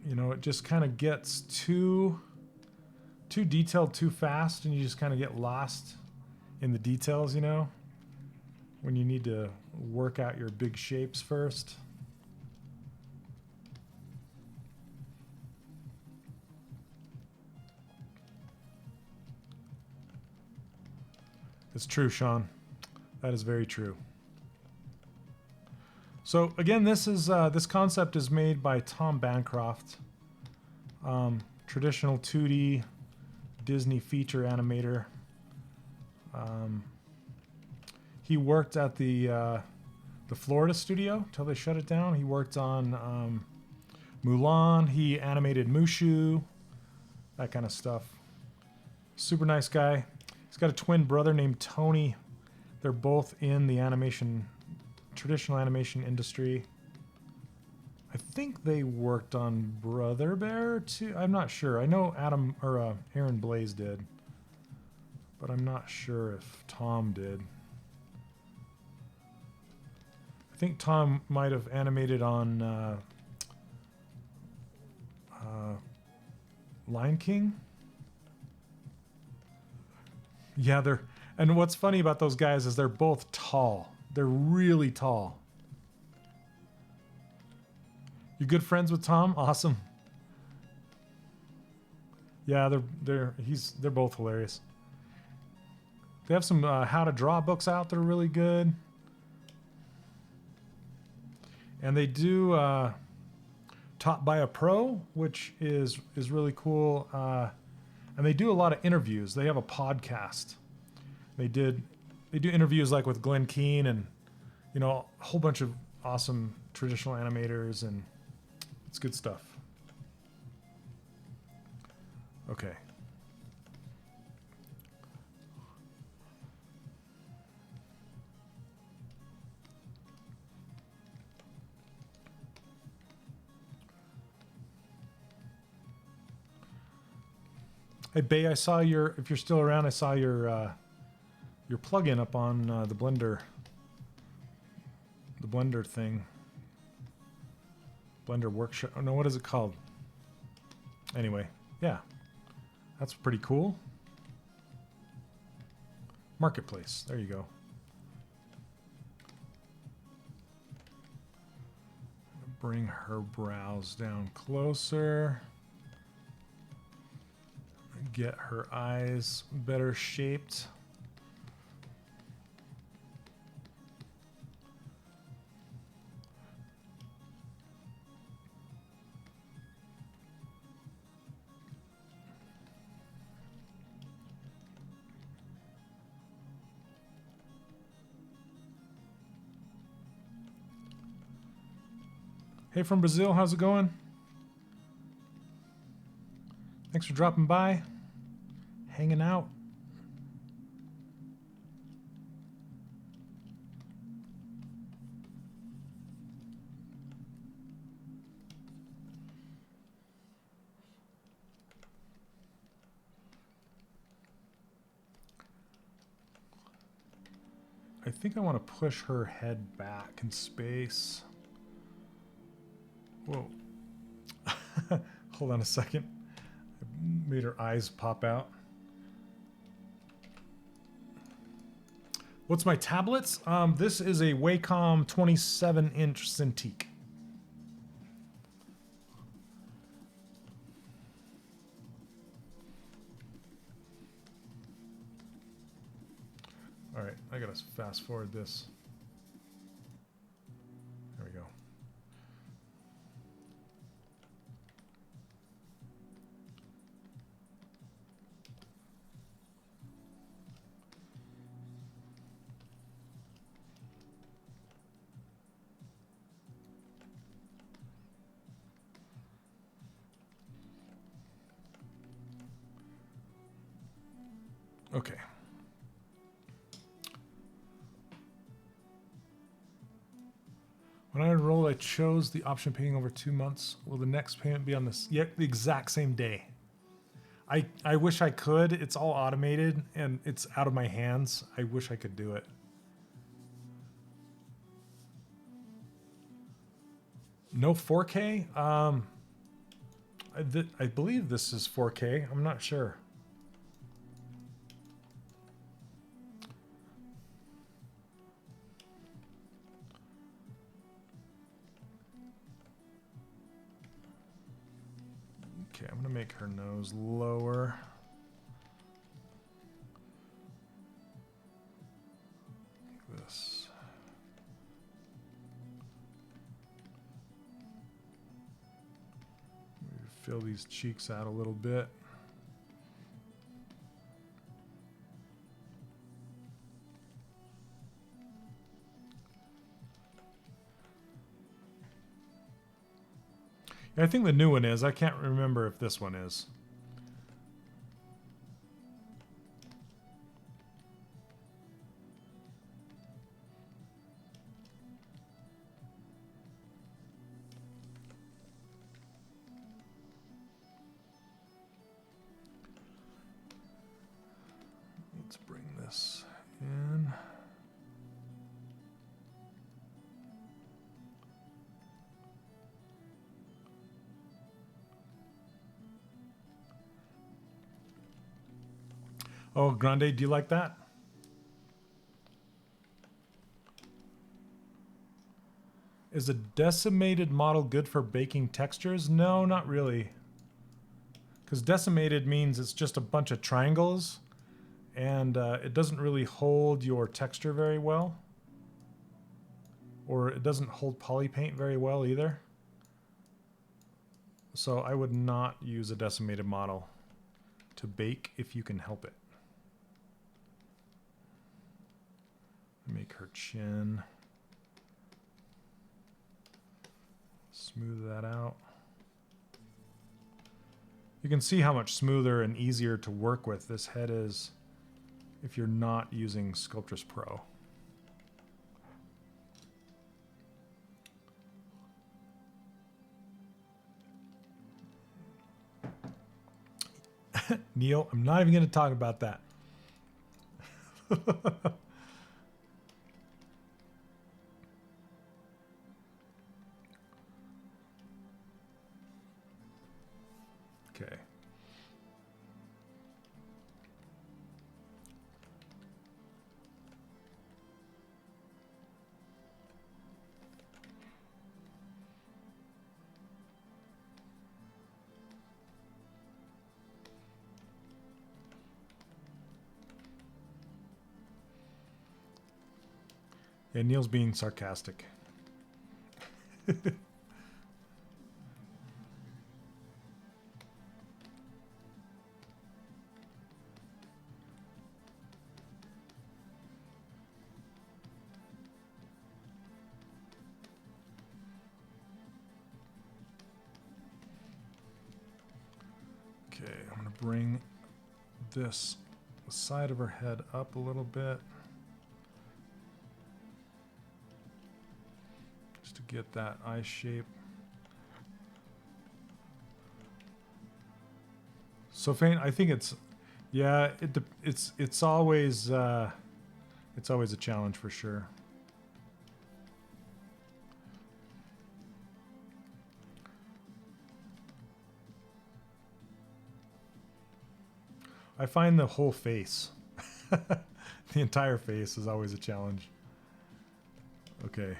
A: You know, it just kind of gets too detailed too fast, and you just kind of get lost in the details, you know, when you need to work out your big shapes first. It's true, Sean. That is very true. So again, this concept is made by Tom Bancroft, traditional 2D Disney feature animator. He worked at the Florida studio till they shut it down. He worked on Mulan. He animated Mushu, that kind of stuff. Super nice guy. He's got a twin brother named Tony. They're both in the traditional animation industry. I think they worked on Brother Bear too. I'm not sure. I know Aaron Blaze did, but I'm not sure if Tom did. I think Tom might have animated on Lion King. Yeah, and what's funny about those guys is they're both tall. They're really tall. You good friends with Tom? Awesome. Yeah, they're both hilarious. They have some how to draw books out that are really good. And they do Taught by a Pro, which is really cool. And they do a lot of interviews. They have a podcast. They do interviews like with Glenn Keane and, you know, a whole bunch of awesome traditional animators, and it's good stuff. Okay. Hey, Bay, I saw your, if you're still around, I saw your plugin up on the Blender thing. Blender workshop. Oh no, what is it called? Anyway, yeah. That's pretty cool. Marketplace. There you go. Bring her brows down closer. Get her eyes better shaped. Hey from Brazil, how's it going? Thanks for dropping by, hanging out. I think I want to push her head back in space. Whoa. Hold on a second. I made her eyes pop out. What's my tablets? This is a Wacom 27-inch Cintiq. All right, I gotta fast forward this. There we go. Okay. When I enrolled, I chose the option paying over 2 months. Will the next payment be on this? Yeah, the exact same day. I wish I could. It's all automated and it's out of my hands. I wish I could do it. No 4K? I believe this is 4K. I'm not sure. Okay, I'm gonna make her nose lower. Like this. Maybe fill these cheeks out a little bit. I think the new one is. I can't remember if this one is. Let's bring this in. Oh, Grande, do you like that? Is a decimated model good for baking textures? No, not really. Because decimated means it's just a bunch of triangles and it doesn't really hold your texture very well. Or it doesn't hold poly paint very well either. So I would not use a decimated model to bake if you can help it. Make her chin. Smooth that out. You can see how much smoother and easier to work with this head is if you're not using Sculptris Pro. Neil, I'm not even going to talk about that. Okay. Yeah, Neil's being sarcastic. Okay, I'm going to bring this the side of her head up a little bit. Just to get that eye shape. So faint, I think it's, yeah, it's always a challenge for sure. I find the whole face, the entire face is always a challenge. Okay.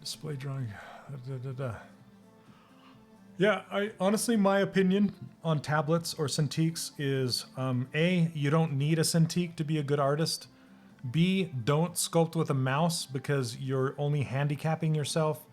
A: Display drawing. Yeah, I honestly, my opinion on tablets or Cintiqs is A, you don't need a Cintiq to be a good artist. B, don't sculpt with a mouse because you're only handicapping yourself.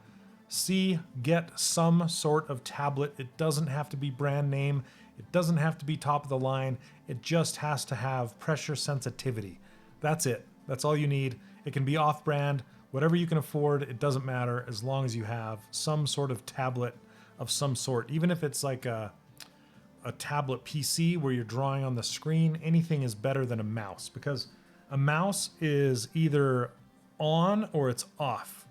A: C, get some sort of tablet. It doesn't have to be brand name. It doesn't have to be top of the line. It just has to have pressure sensitivity. That's it. That's all you need. It can be off-brand. Whatever you can afford, it doesn't matter as long as you have some sort of tablet of some sort. Even if it's like a tablet PC where you're drawing on the screen, anything is better than a mouse because a mouse is either on or it's off.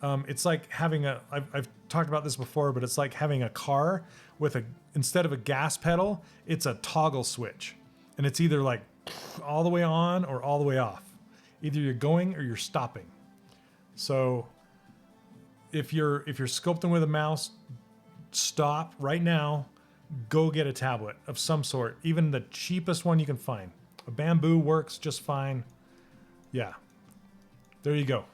A: It's like having I've talked about this before, but it's like having a car with instead of a gas pedal, it's a toggle switch. And it's either like all the way on or all the way off. Either you're going or you're stopping. So if you're sculpting with a mouse, stop right now, go get a tablet of some sort, even the cheapest one you can find. A bamboo works just fine. Yeah. There you go.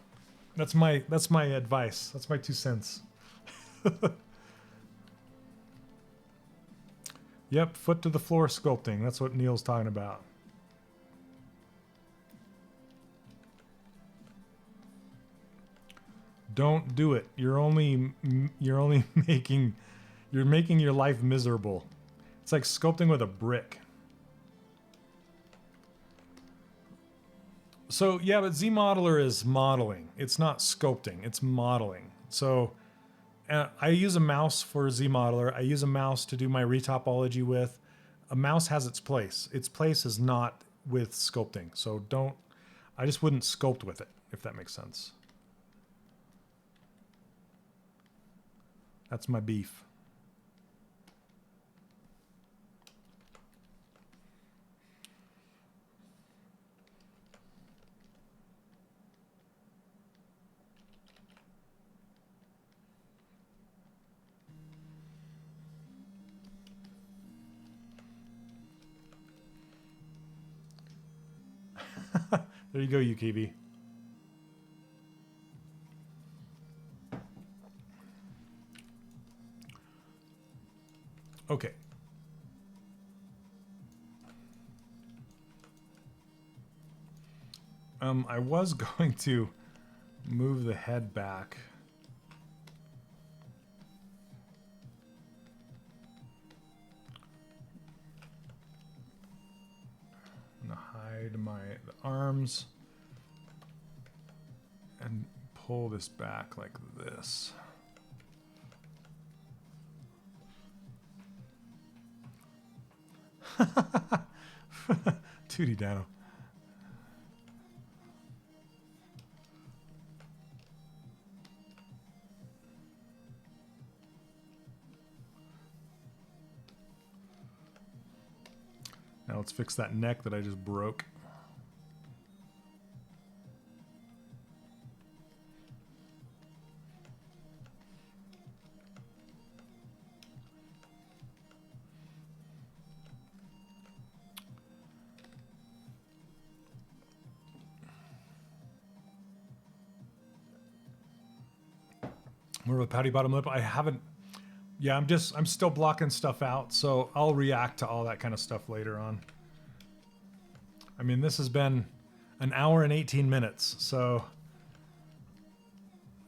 A: That's my advice. That's my 2 cents. Yep, foot to the floor sculpting. That's what Neil's talking about. Don't do it. You're only making your life miserable. It's like sculpting with a brick. So yeah, but ZModeler is modeling. It's not sculpting. It's modeling. So I use a mouse for ZModeler. I use a mouse to do my retopology with. A mouse has its place. Its place is not with sculpting. So I just wouldn't sculpt with it, if that makes sense. That's my beef. There you go, UKV. Okay. I was going to move the head back. arms and pull this back like this. Tootie Dano. Now let's fix that neck that I just broke. More of a pouty bottom lip. I haven't. Yeah, I'm still blocking stuff out, so I'll react to all that kind of stuff later on. I mean, this has been an hour and 18 minutes, so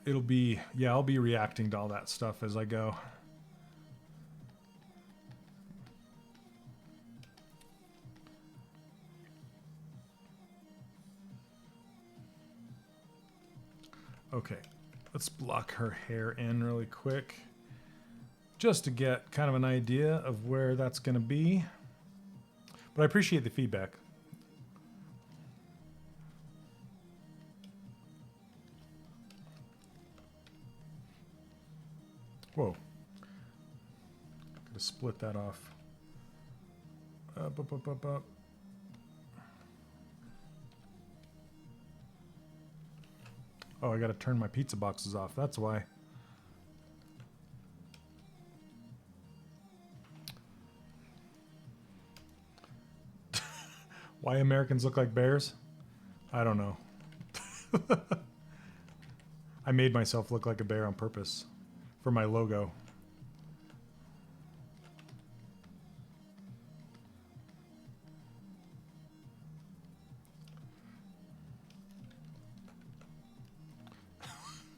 A: it'll be, yeah, I'll be reacting to all that stuff as I go. Okay, let's block her hair in really quick, just to get kind of an idea of where that's going to be. But I appreciate the feedback. Whoa. Gotta split that off. Up, up, up, up, up. Oh, I gotta turn my pizza boxes off. That's why. Why Americans look like bears? I don't know. I made myself look like a bear on purpose for my logo.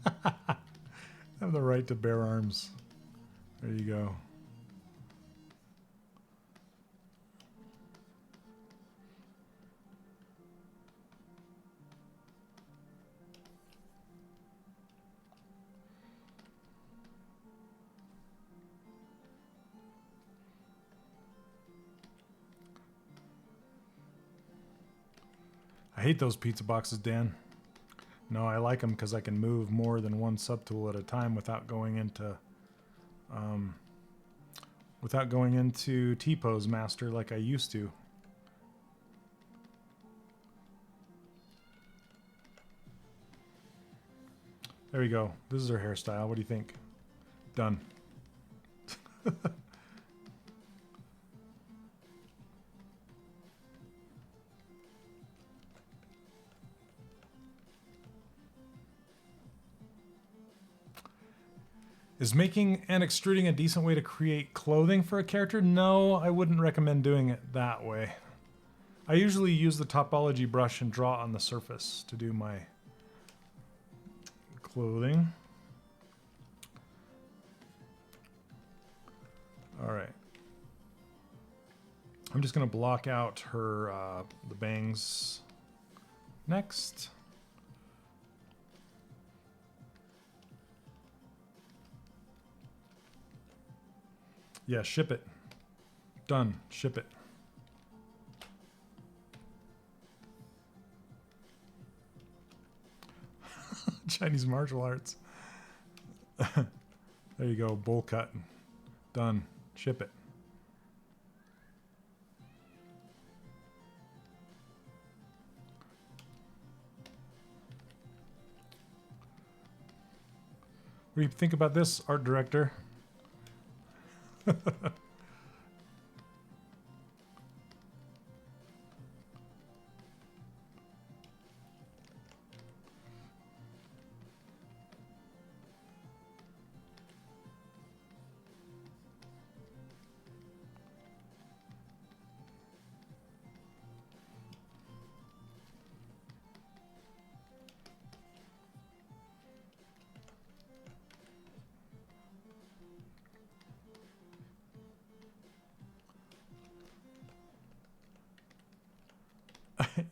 A: I have the right to bear arms. There you go. I hate those pizza boxes, Dan. No, I like them because I can move more than one subtool at a time without going into T-pose master like I used to. There we go. This is her hairstyle. What do you think? Done. Is making and extruding a decent way to create clothing for a character? No, I wouldn't recommend doing it that way. I usually use the Topology brush and draw on the surface to do my clothing. All right. I'm just going to block out her the bangs next. Yeah, ship it. Done. Ship it. Chinese martial arts. There you go. Bowl cut. Done. Ship it. What do you think about this, art director?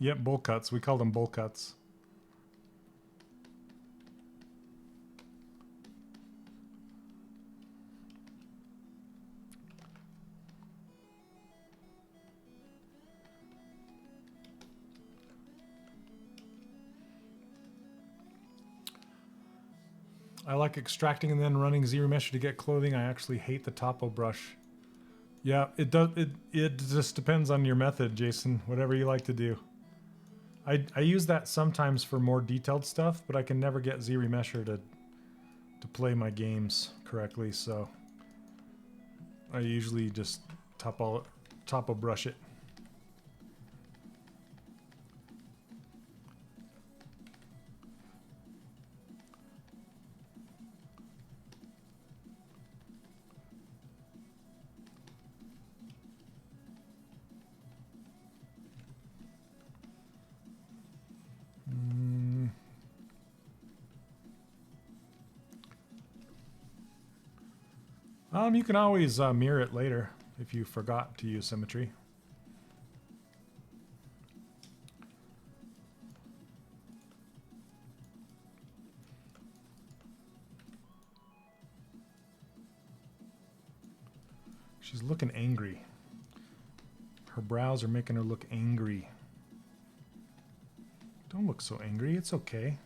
A: Yep, bowl cuts. We call them bowl cuts. I like extracting and then running ZBrush to get clothing. I actually hate the topo brush. Yeah, it does. It just depends on your method, Jason. Whatever you like to do. I use that sometimes for more detailed stuff, but I can never get ZBrush to play my games correctly. So I usually just topo brush it. You can always mirror it later if you forgot to use Symmetry. She's looking angry. Her brows are making her look angry. Don't look so angry. It's okay.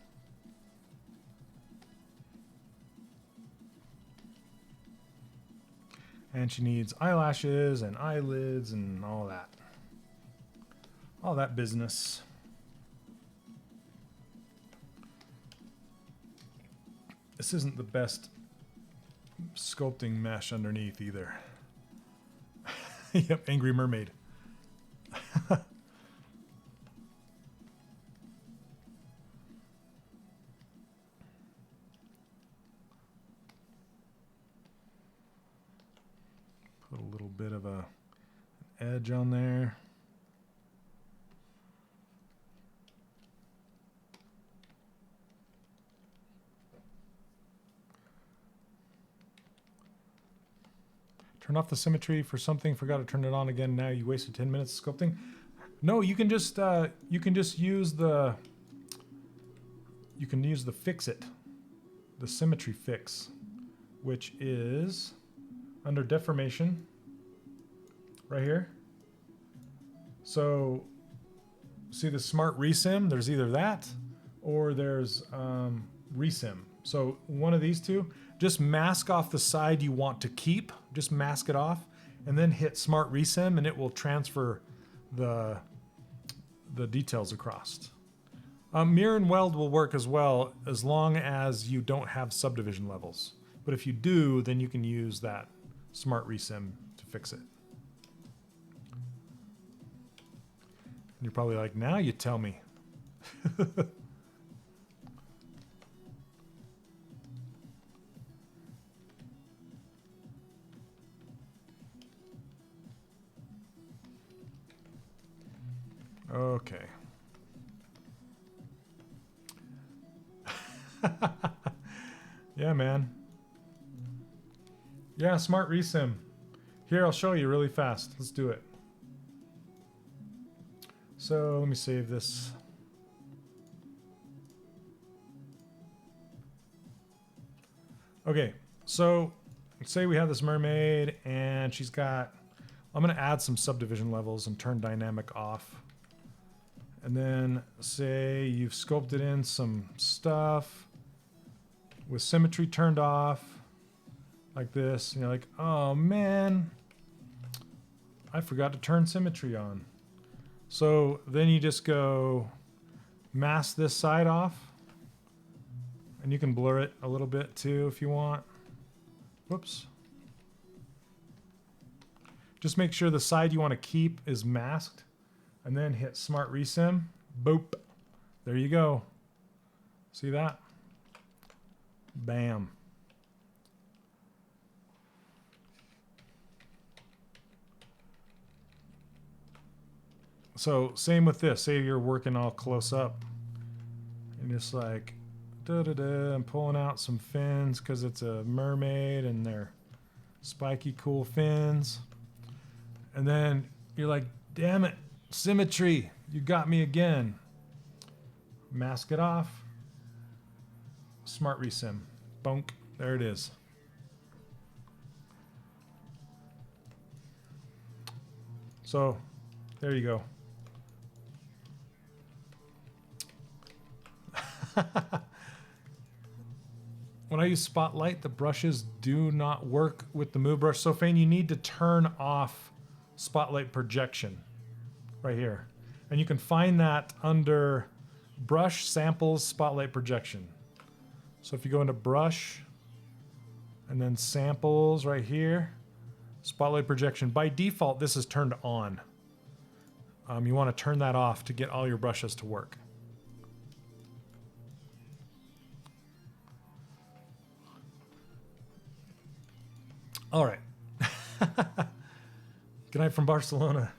A: And she needs eyelashes and eyelids and all that. All that business. This isn't the best sculpting mesh underneath either. Yep, angry mermaid. Put a little bit of an edge on there. Turn off the symmetry for something. Forgot to turn it on again. Now you wasted 10 minutes sculpting. No, you can just use the fix it, the symmetry fix, which is under deformation right here. So see the smart resim? There's either that or there's resim. So one of these two. Just mask off the side you want to keep. Just mask it off and then hit Smart Resim and it will transfer the details across. Mirror and weld will work as well as long as you don't have subdivision levels. But if you do, then you can use that Smart Resim to fix it. And you're probably like, now you tell me. Okay. Yeah, man. Yeah, Smart Resim. Here, I'll show you really fast. Let's do it. So let me save this. Okay, so let's say we have this mermaid and she's got, I'm going to add some subdivision levels and turn dynamic off. And then say you've sculpted in some stuff with symmetry turned off like this. And you're like, oh man, I forgot to turn symmetry on. So then you just go mask this side off. And you can blur it a little bit too if you want. Whoops. Just make sure the side you want to keep is masked. And then hit Smart Resim. Boop. There you go. See that? Bam. So same with this. Say you're working all close up. And just like, da-da-da, I'm pulling out some fins because it's a mermaid and they're spiky, cool fins. And then you're like, damn it. Symmetry. You got me again. Mask it off. Smart resim. Bonk. There it is. So, there you go. When I use Spotlight, the brushes do not work with the move brush. So, Fane, you need to turn off Spotlight projection right here. And you can find that under Brush, Samples, Spotlight Projection. So if you go into Brush, and then Samples right here, Spotlight Projection. By default, this is turned on. You want to turn that off to get all your brushes to work. All right. Good night from Barcelona.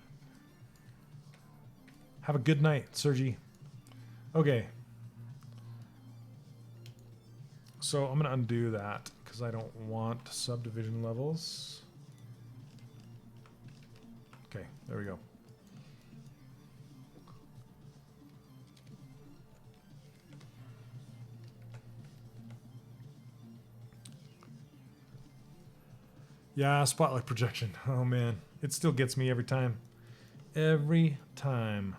A: Have a good night, Sergi. Okay. So I'm going to undo that because I don't want subdivision levels. Okay, there we go. Yeah, spotlight projection. Oh man, it still gets me every time. Every time.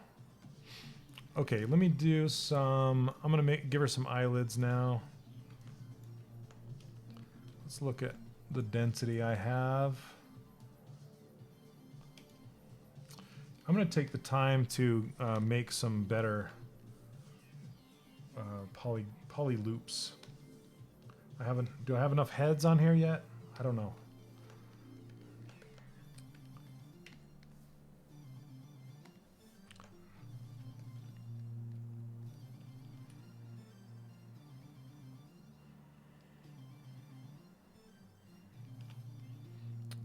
A: Okay, let me do some, I'm gonna give her some eyelids now. Let's look at the density I have. I'm gonna take the time to make some better poly loops. Do I have enough heads on here yet? I don't know.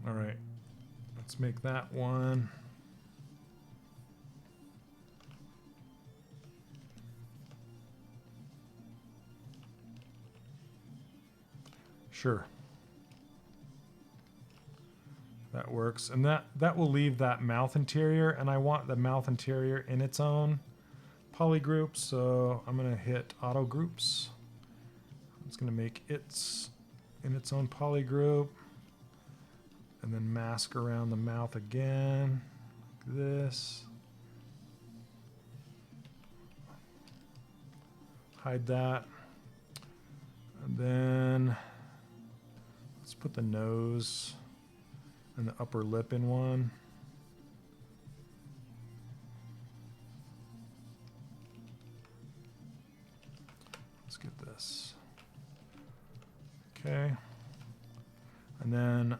A: All right, let's make that one. Sure. That works. And that will leave that mouth interior, and I want the mouth interior in its own poly group, so I'm gonna hit auto groups. It's gonna make it in its own poly group, and then mask around the mouth again, like this. Hide that. And then let's put the nose and the upper lip in one. Let's get this. Okay. And then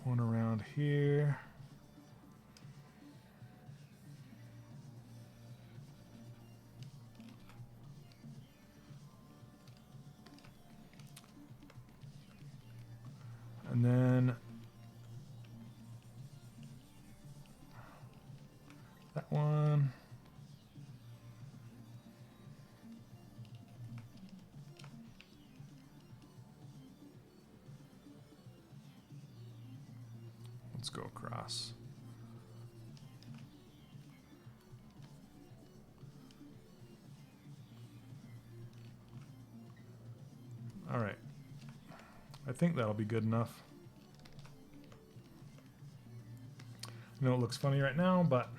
A: one around here. And then that one. Let's go across. All right. I think that'll be good enough. I know it looks funny right now, but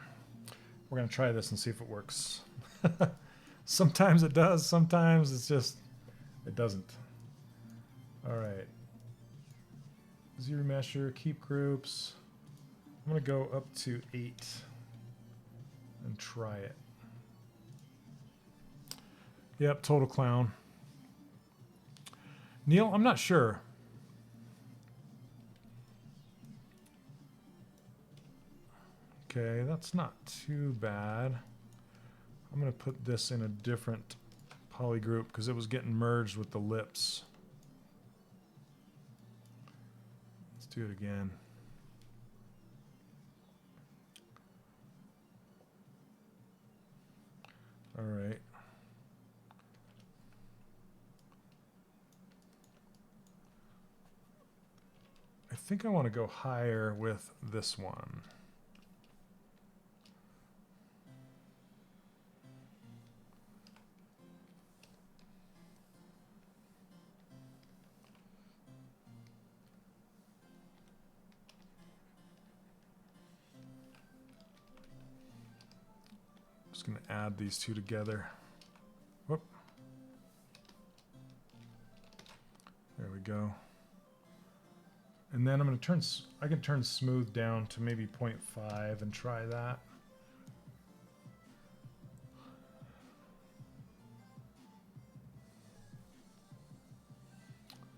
A: we're going to try this and see if it works. Sometimes it does, sometimes it's just, it doesn't. All right. Zero measure, keep groups. I'm going to go up to 8 and try it. Yep, total clown. Neil, I'm not sure. Okay, that's not too bad. I'm going to put this in a different poly group because it was getting merged with the lips. Let's do it again. All right. I think I want to go higher with this one. Just going to add these two together. Whoop. There we go. And then I'm going to I can turn smooth down to maybe 0.5 and try that.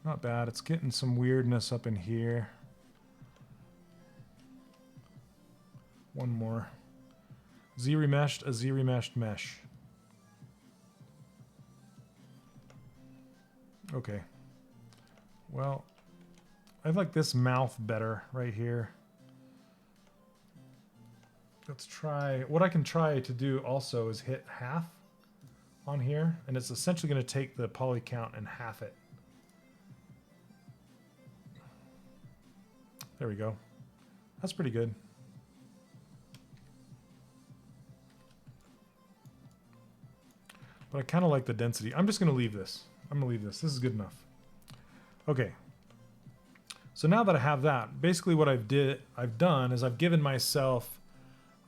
A: Not bad. It's getting some weirdness up in here. One more. Z-remeshed, a Z-remeshed mesh. Okay. Well, I like this mouth better right here. Let's try. What I can try to do also is hit half on here, and it's essentially going to take the poly count and half it. There we go. That's pretty good. But I kind of like the density. I'm just going to leave this. I'm going to leave this. This is good enough. Okay. So now that I have that, basically what I've done is I've given myself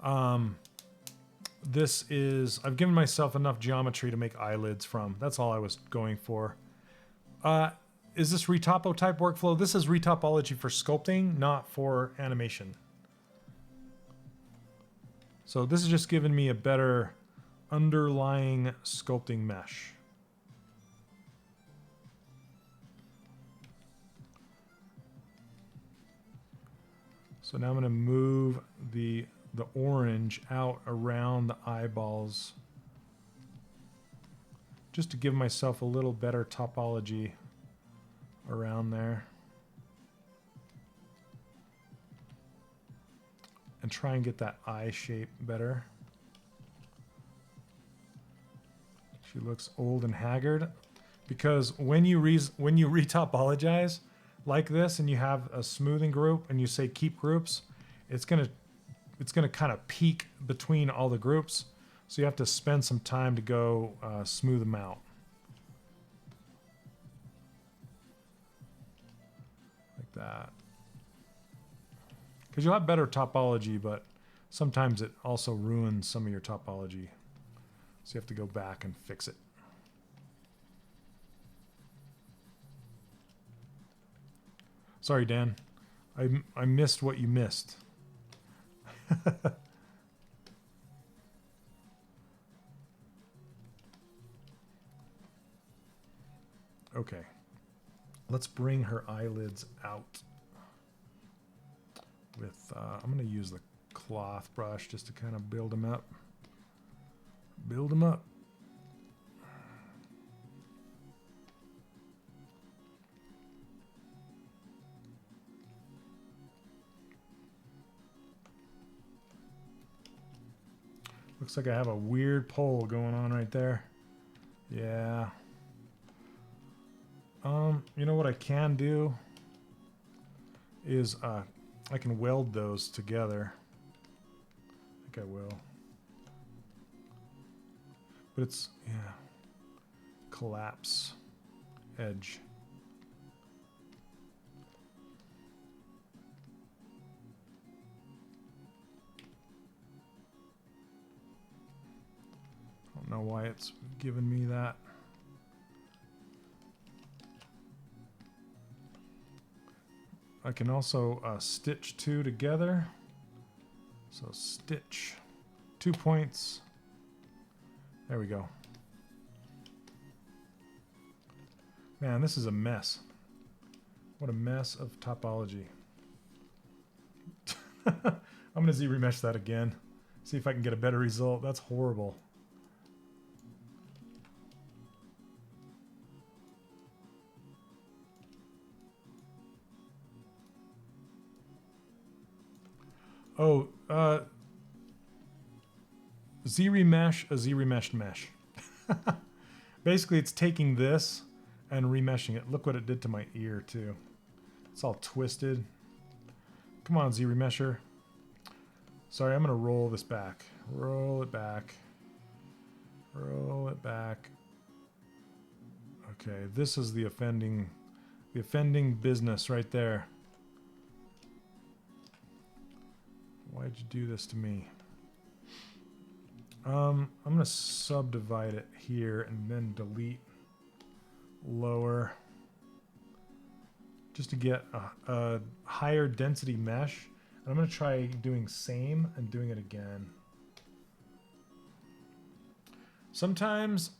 A: I've given myself enough geometry to make eyelids from. That's all I was going for. Is this retopo type workflow? This is retopology for sculpting, not for animation. So this is just giving me a better underlying sculpting mesh. So now I'm going to move the orange out around the eyeballs just to give myself a little better topology around there. And try and get that eye shape better. She looks old and haggard because when you retopologize like this and you have a smoothing group and you say keep groups, it's gonna kind of peak between all the groups, so you have to spend some time to go smooth them out. Like that. Because you'll have better topology, but sometimes it also ruins some of your topology. So you have to go back and fix it. Sorry, Dan. I missed what you missed. Okay. Let's bring her eyelids out with, I'm going to use the cloth brush just to kind of build them up. Build them up. Looks like I have a weird pole going on right there. Yeah. You know what I can do is I can weld those together. I think I will. But it's, yeah, collapse edge. I don't know why it's giving me that. I can also stitch two together. So stitch 2 points. There we go. Man, this is a mess. What a mess of topology. I'm going to Z-remesh that again. See if I can get a better result. That's horrible. Oh, Z-remesh, a Z-remeshed mesh. Basically, it's taking this and remeshing it. Look what it did to my ear, too. It's all twisted. Come on, Z-remesher. Sorry, I'm going to roll this back. Roll it back. Roll it back. Okay, this is the offending business right there. Why'd you do this to me? I'm going to subdivide it here and then delete lower just to get a higher density mesh. And I'm going to try doing same and doing it again. Sometimes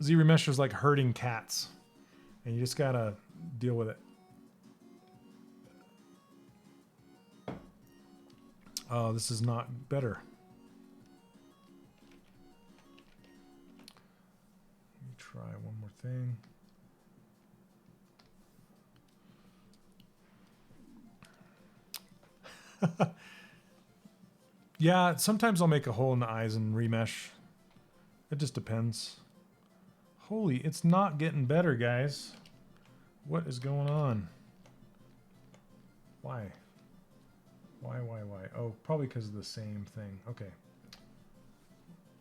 A: ZBrush is like herding cats and you just got to deal with it. Oh, this is not better. Let me try one more thing. Yeah, sometimes I'll make a hole in the eyes and remesh. It just depends. Holy, it's not getting better, guys. What is going on? Why? Why? Oh, probably because of the same thing. Okay.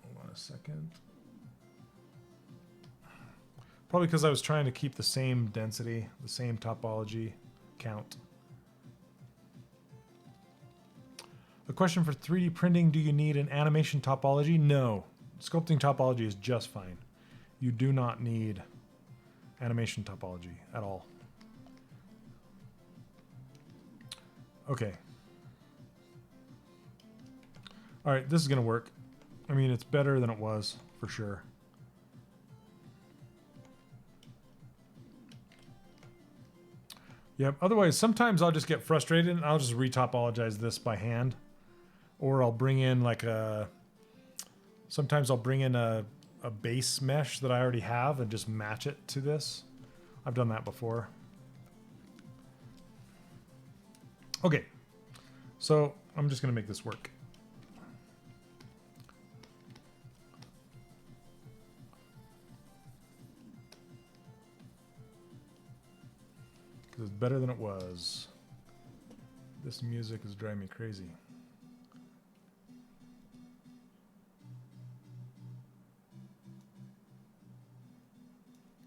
A: Hold on a second. Probably because I was trying to keep the same density, the same topology count. A question for 3D printing, do you need an animation topology? No. Sculpting topology is just fine. You do not need animation topology at all. Okay. All right, this is going to work. I mean, it's better than it was, for sure. Yep, otherwise, sometimes I'll just get frustrated and I'll just retopologize this by hand. Or I'll bring in like a... Sometimes I'll bring in a base mesh that I already have and just match it to this. I've done that before. Okay, so I'm just going to make this work. Because it's better than it was. This music is driving me crazy.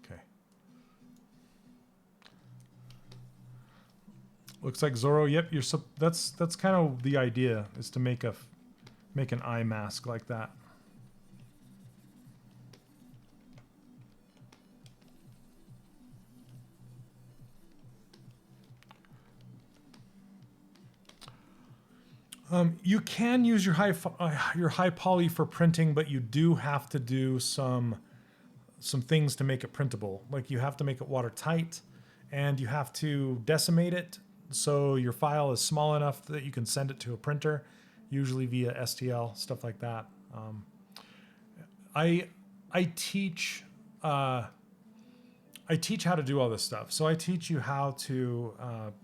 A: Okay. Looks like Zorro. Yep, that's kind of the idea, is to make an eye mask like that. You can use your high poly for printing, but you do have to do some things to make it printable. Like you have to make it watertight, and you have to decimate it so your file is small enough that you can send it to a printer, usually via STL, stuff like that. I teach how to do all this stuff. So I teach you how to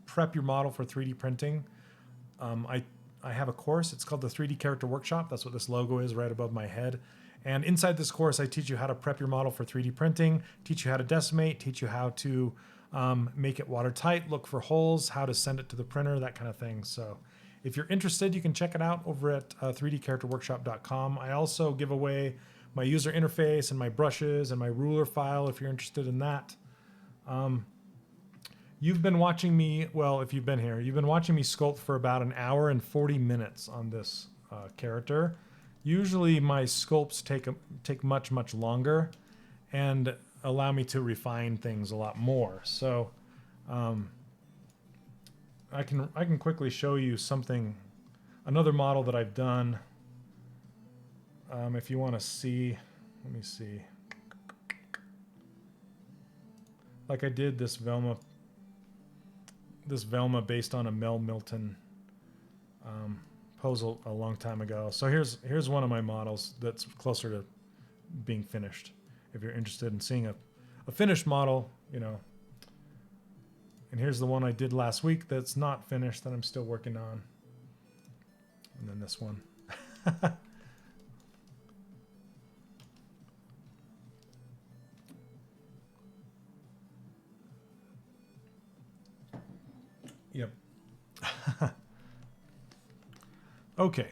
A: prep your model for 3D printing. I have a course. It's called the 3D Character Workshop. That's what this logo is right above my head. And inside this course, I teach you how to prep your model for 3D printing, teach you how to decimate, teach you how to make it watertight, look for holes, how to send it to the printer, that kind of thing. So if you're interested, you can check it out over at 3dcharacterworkshop.com. I also give away my user interface and my brushes and my ruler file if you're interested in that. You've been watching me, well, if you've been here, you've been watching me sculpt for about an hour and 40 minutes on this character. Usually my sculpts take much, much longer and allow me to refine things a lot more. So I can quickly show you something, another model that I've done. If you want to see, let me see. Like I did this Velma based on a Mel Milton pose a long time ago. So here's one of my models that's closer to being finished. If you're interested in seeing a finished model, you know. And here's the one I did last week that's not finished that I'm still working on. And then this one. Yep. Okay.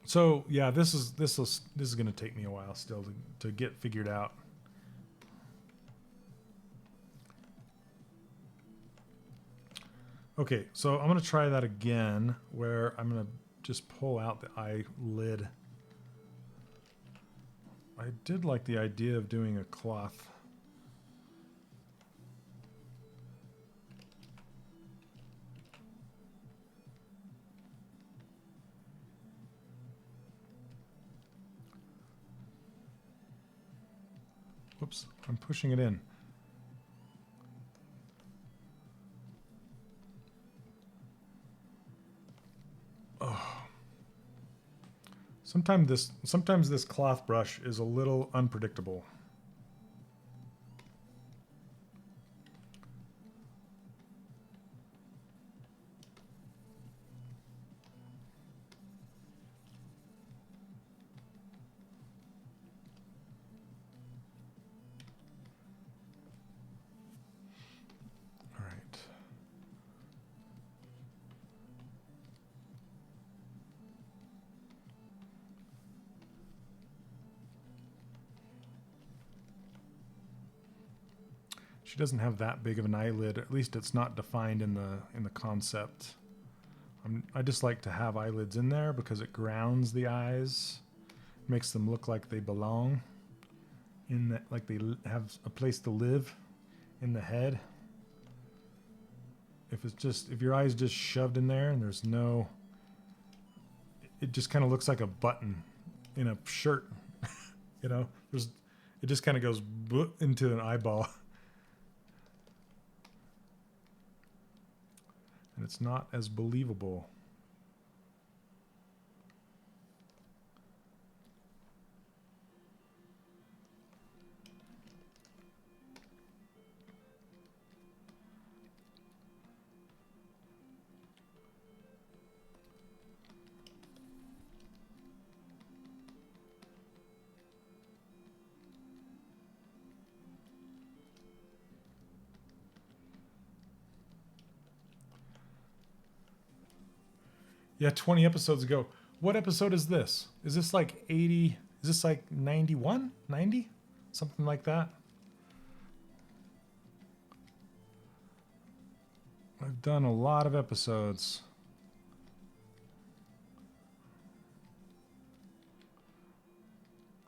A: So yeah, this is going to take me a while still to get figured out. Okay, so I'm going to try that again, where I'm going to just pull out the eyelid I did like the idea of doing a cloth. Whoops, I'm pushing it in. Oh. Sometimes this cloth brush is a little unpredictable. All right. She doesn't have that big of an eyelid. At least it's not defined in the concept. I just like to have eyelids in there because it grounds the eyes, makes them look like they belong in that, like they have a place to live in the head. If your eye's just shoved in there and there's no, it just kind of looks like a button in a shirt. You know, it just kind of goes into an eyeball. And it's not as believable. Yeah, 20 episodes ago. What episode is this? Is this like 80? Is this like 91? 90? Something like that? I've done a lot of episodes.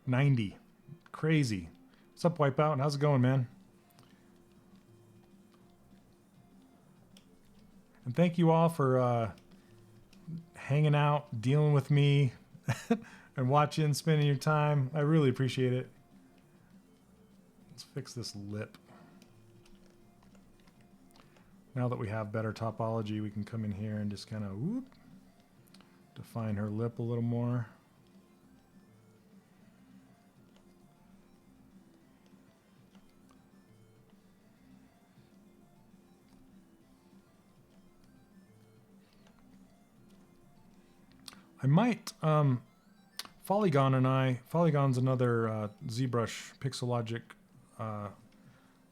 A: $90. Crazy. What's up, Wipeout? How's it going, man? And thank you all for hanging out, dealing with me, and watching, spending your time. I really appreciate it. Let's fix this lip. Now that we have better topology, we can come in here and just kind of define her lip a little more. I might, Polygon's another ZBrush Pixelogic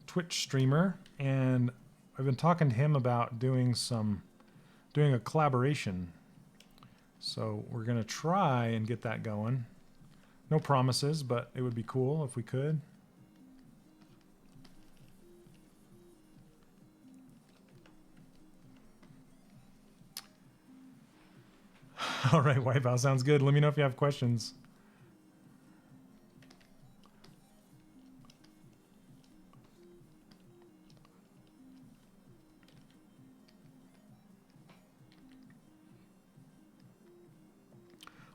A: Twitch streamer, and I've been talking to him about doing a collaboration. So we're gonna try and get that going. No promises, but it would be cool if we could. All right, Wipeout, sounds good. Let me know if you have questions.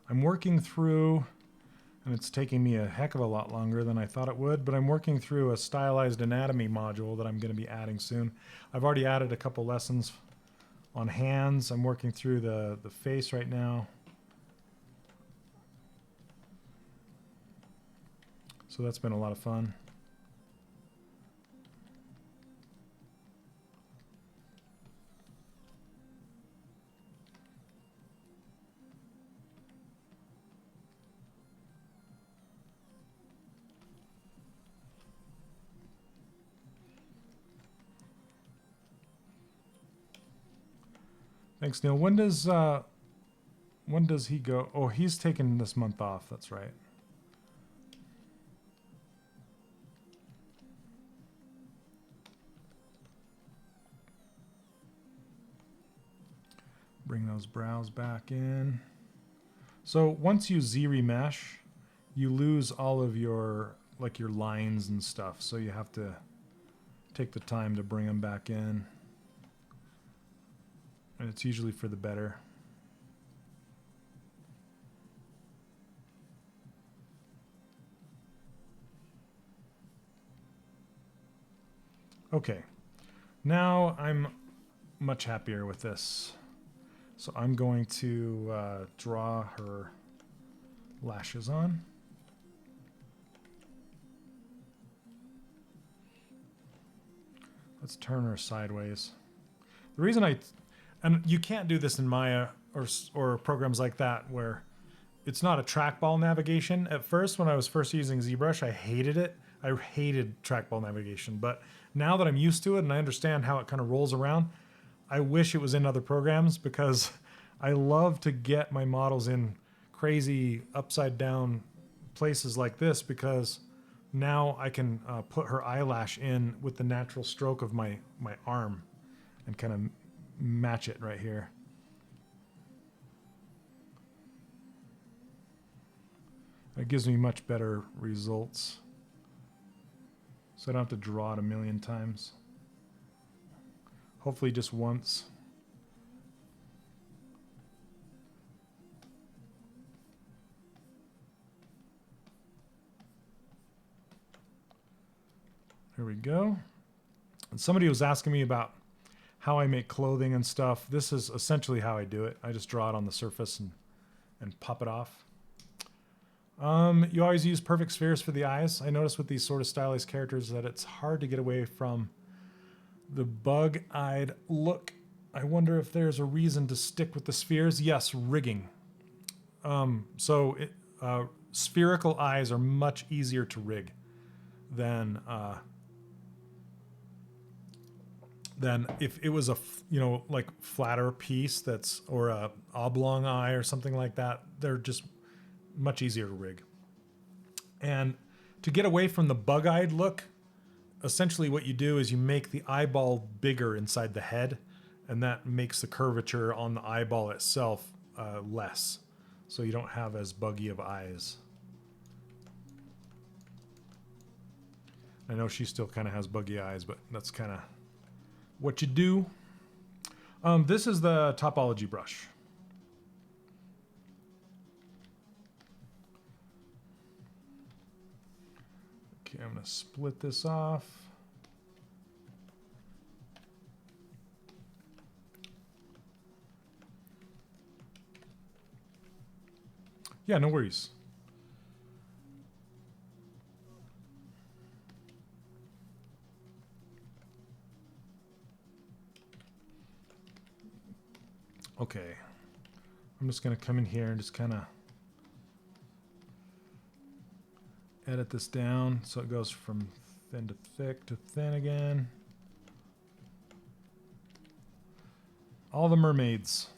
A: I'm working through, and it's taking me a heck of a lot longer than I thought it would, but I'm working through a stylized anatomy module that I'm going to be adding soon. I've already added a couple lessons on hands. I'm working through the face right now. So that's been a lot of fun. Thanks, Neil. When does he go? Oh, he's taking this month off. That's right. Bring those brows back in. So once you Z-remesh, you lose all of your like your lines and stuff, so you have to take the time to bring them back in, and it's usually for the better. Okay, now I'm much happier with this. So I'm going to draw her lashes on. Let's turn her sideways. The reason and you can't do this in Maya or programs like that where it's not a trackball navigation. At first, when I was first using ZBrush, I hated it. I hated trackball navigation, but now that I'm used to it and I understand how it kind of rolls around, I wish it was in other programs because I love to get my models in crazy upside down places like this, because now I can put her eyelash in with the natural stroke of my arm and kind of match it right here. It gives me much better results. So I don't have to draw it a million times. Hopefully just once. There we go. And somebody was asking me about how I make clothing and stuff. This is essentially how I do it. I just draw it on the surface and pop it off. You always use perfect spheres for the eyes. I notice with these sort of stylized characters that it's hard to get away from the bug-eyed look. I wonder if there's a reason to stick with the spheres. Yes, rigging. Spherical eyes are much easier to rig than if it was a like flatter piece that's, or a oblong eye or something like that. They're just much easier to rig. And to get away from the bug-eyed look, essentially what you do is you make the eyeball bigger inside the head, and that makes the curvature on the eyeball itself less, so you don't have as buggy of eyes. I know she still kind of has buggy eyes, but that's kind of what you do. This is the Topology brush. Okay, I'm going to split this off. Yeah, no worries. Okay, I'm just going to come in here and just kind of edit this down so it goes from thin to thick to thin again. All the mermaids.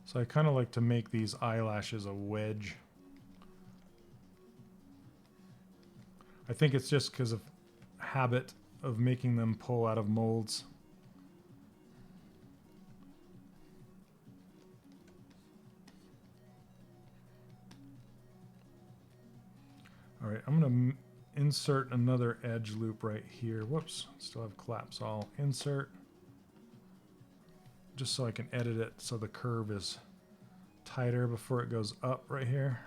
A: So I kind of like to make these eyelashes a wedge. I think it's just because of habit of making them pull out of molds. All right, I'm going to insert another edge loop right here. Whoops, still have claps. I'll insert just so I can edit it so the curve is tighter before it goes up right here.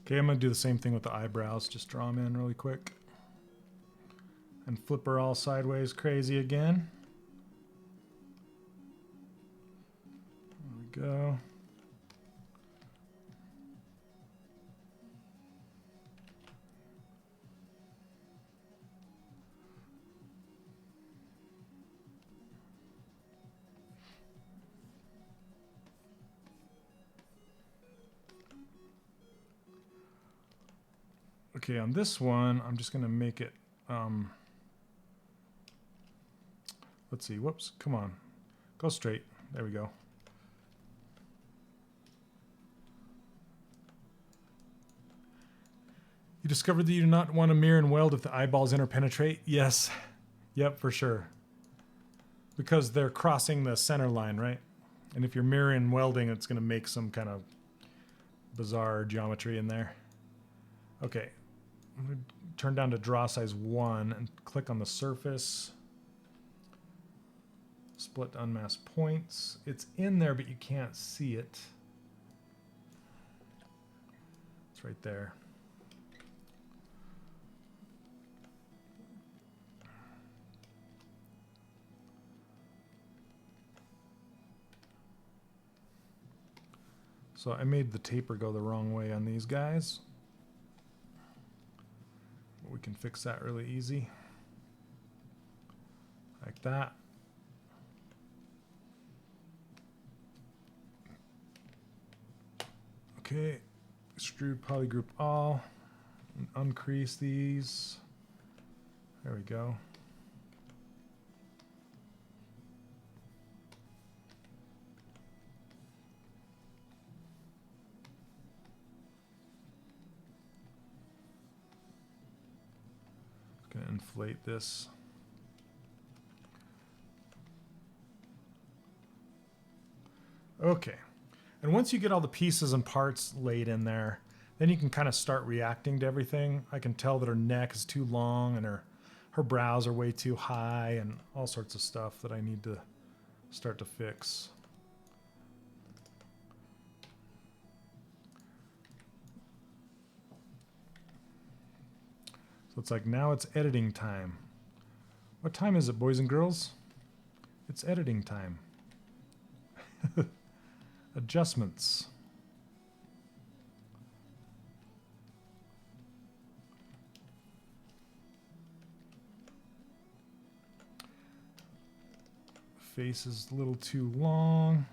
A: Okay, I'm going to do the same thing with the eyebrows. Just draw them in really quick. And flip her all sideways crazy again. There we go. Okay, on this one, I'm just going to make it, let's see, whoops, come on. Go straight. There we go. You discovered that you do not want to mirror and weld if the eyeballs interpenetrate? Yes. Yep, for sure. Because they're crossing the center line, right? And if you're mirroring and welding, it's going to make some kind of bizarre geometry in there. Okay. I'm going to turn down to draw size 1 and click on the surface. Split to unmask points. It's in there, but you can't see it. It's right there. So I made the taper go the wrong way on these guys. But we can fix that really easy. Like that. Okay, extrude polygroup all, and uncrease these. There we go. Gonna inflate this. Okay. And once you get all the pieces and parts laid in there, then you can kind of start reacting to everything. I can tell that her neck is too long and her brows are way too high and all sorts of stuff that I need to start to fix. So it's like now it's editing time. What time is it, boys and girls? It's editing time. Adjustments. Face is a little too long.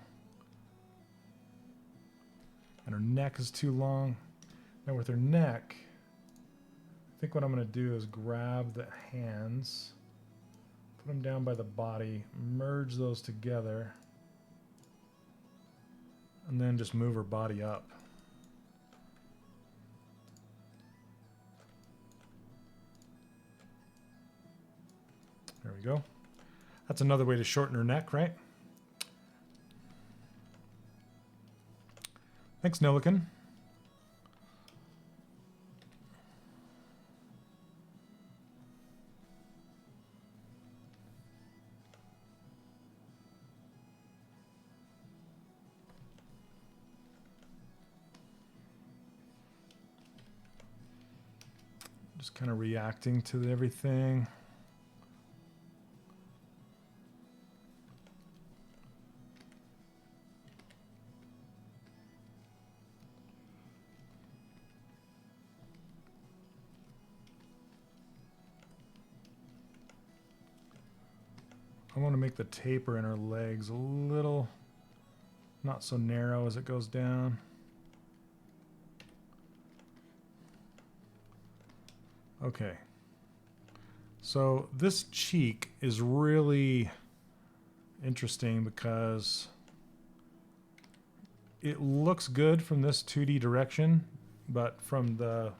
A: And her neck is too long. Now with her neck, I think what I'm going to do is grab the hands, put them down by the body, merge those together, and then just move her body up. There we go. That's another way to shorten her neck, right? Thanks, Nilican. Just kind of reacting to everything. I want to make the taper in her legs a little not so narrow as it goes down. Okay. So this cheek is really interesting because it looks good from this 2D direction, but from the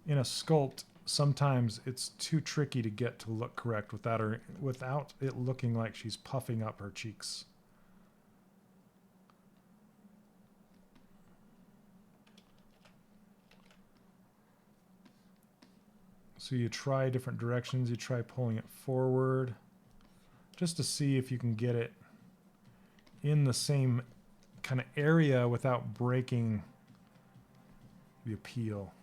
A: in a sculpt, sometimes it's too tricky to get to look correct without it looking like she's puffing up her cheeks. So you try different directions. You try pulling it forward just to see if you can get it in the same kind of area without breaking the appeal.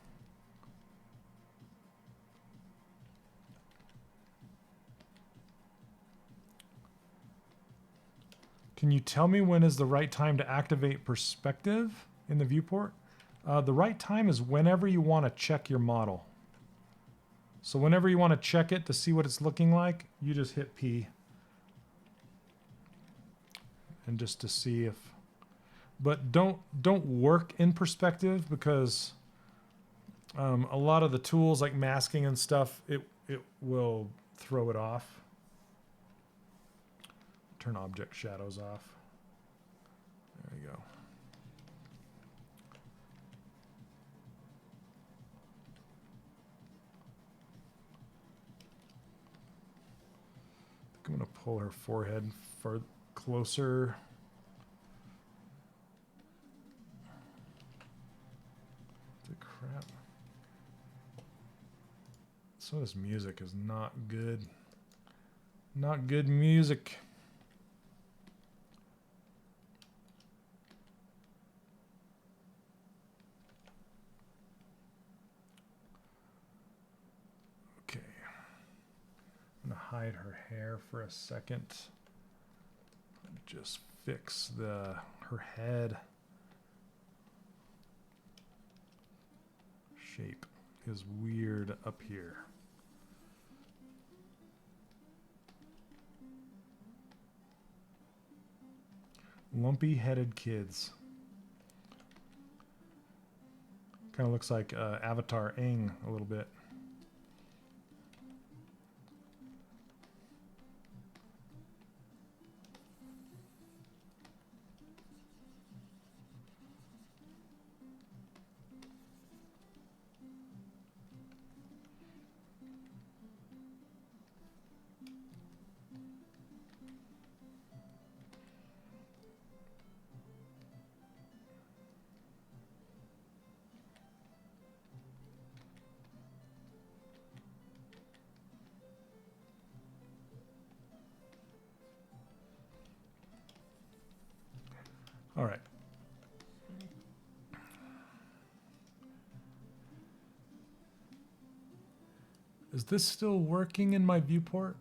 A: Can you tell me when is the right time to activate perspective in the viewport? The right time is whenever you want to check your model. So whenever you want to check it to see what it's looking like, you just hit P. And just to see if... But don't work in perspective because A lot of the tools like masking and stuff, it will throw it off. Turn object shadows off. There we go. I think I'm going to pull her forehead far closer. The crap. Some of this music is not good. Not good music. Okay. I'm going to hide her hair for a second. Just fix her head. Shape is weird up here. Lumpy-headed kids. Kind of looks like Avatar Aang a little bit. All right. Is this still working in my viewport?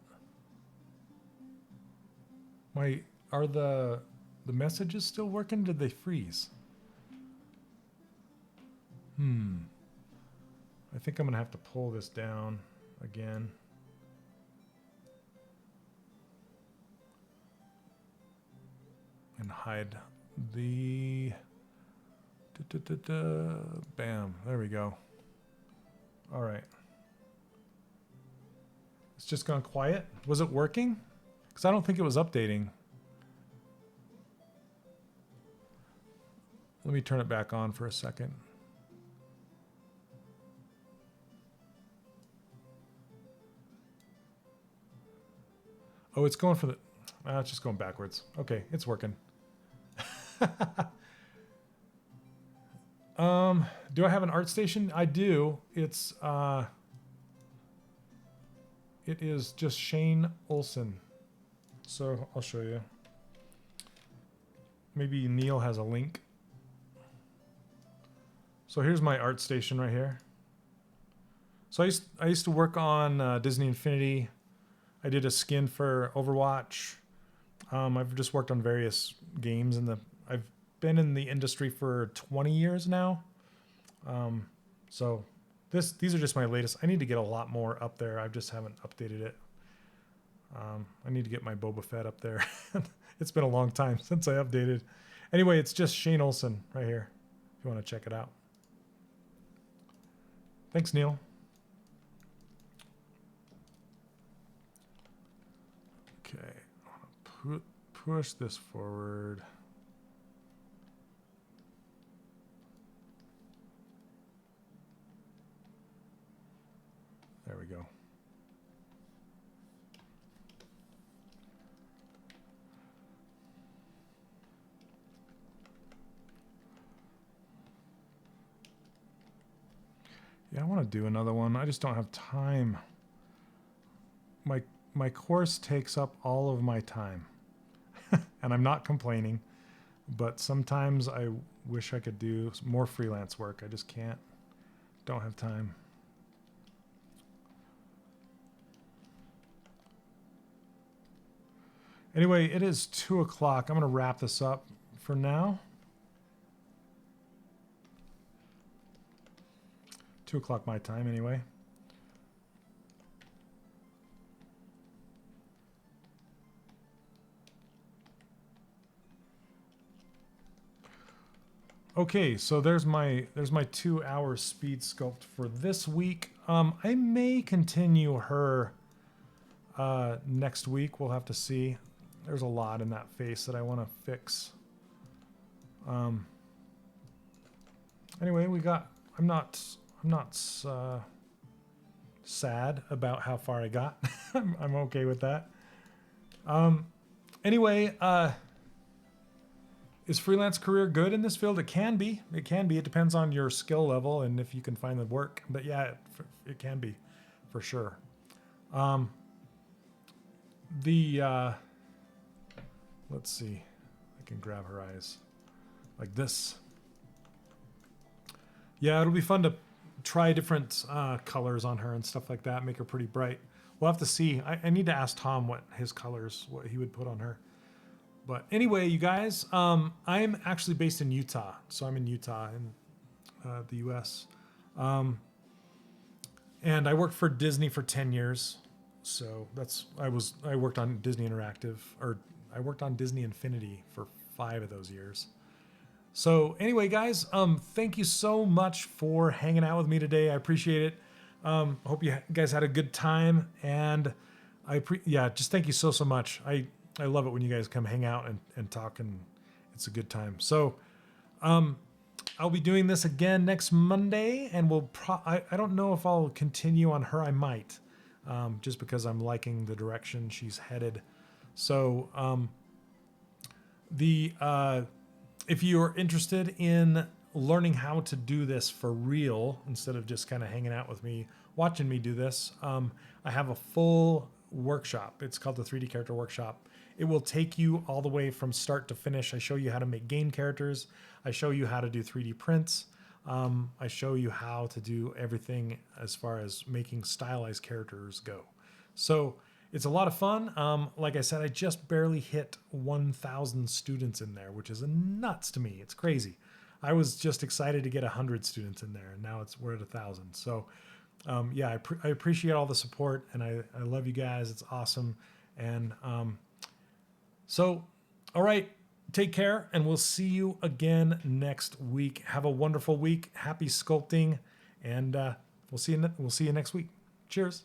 A: Are the messages still working? Did they freeze? I think I'm gonna have to pull this down again. And hide the bam, there we go. All right, it's just gone quiet. Was it working? Because I don't think it was updating. Let me turn it back on for a second. Oh, it's going for the it's just going backwards. Okay, it's working. Do I have an art station? I do. It is just Shane Olson. So I'll show you. Maybe Neil has a link. So here's my art station right here. So I used to work on Disney Infinity. I did a skin for Overwatch. I've just worked on various games I've been in the industry for 20 years now. So these are just my latest. I need to get a lot more up there. I just haven't updated it. I need to get my Boba Fett up there. It's been a long time since I updated. Anyway, it's just Shane Olson right here, if you want to check it out. Thanks, Neil. Okay, I'm gonna push this forward. There we go. Yeah, I want to do another one. I just don't have time. My course takes up all of my time. And I'm not complaining, but sometimes I wish I could do more freelance work. I just can't. Don't have time. Anyway, it is 2 o'clock. I'm going to wrap this up for now. 2 o'clock my time anyway. Okay, so there's my 2-hour speed sculpt for this week. I may continue her next week. We'll have to see. There's a lot in that face that I want to fix. Anyway, I'm not sad about how far I got. I'm okay with that. Anyway, is freelance career good in this field? It can be. It can be. It depends on your skill level and if you can find the work. But yeah, it can be, for sure. Let's see. I can grab her eyes like this. Yeah, it'll be fun to try different colors on her and stuff like that. Make her pretty bright. We'll have to see. I need to ask Tom what he would put on her. But anyway, you guys, I'm actually based in Utah. So I'm in Utah in the U.S. And I worked for Disney for 10 years. So I worked on Disney Interactive, or I worked on Disney Infinity for 5 of those years. So anyway, guys, thank you so much for hanging out with me today. I appreciate it. Hope you guys had a good time, and just thank you so much. I love it when you guys come hang out and talk, and it's a good time. So I'll be doing this again next Monday, and I don't know if I'll continue on her. I might, just because I'm liking the direction she's headed. So if you're interested in learning how to do this for real, instead of just kind of hanging out with me, watching me do this, I have a full workshop. It's called the 3D Character Workshop. It will take you all the way from start to finish. I show you how to make game characters. I show you how to do 3D prints. I show you how to do everything as far as making stylized characters go. So it's a lot of fun. Like I said, I just barely hit 1,000 students in there, which is nuts to me. It's crazy. I was just excited to get 100 students in there, and now we're at 1,000. So I appreciate all the support, and I love you guys. It's awesome. And all right, take care, and we'll see you again next week. Have a wonderful week. Happy sculpting, and we'll see you next week. Cheers.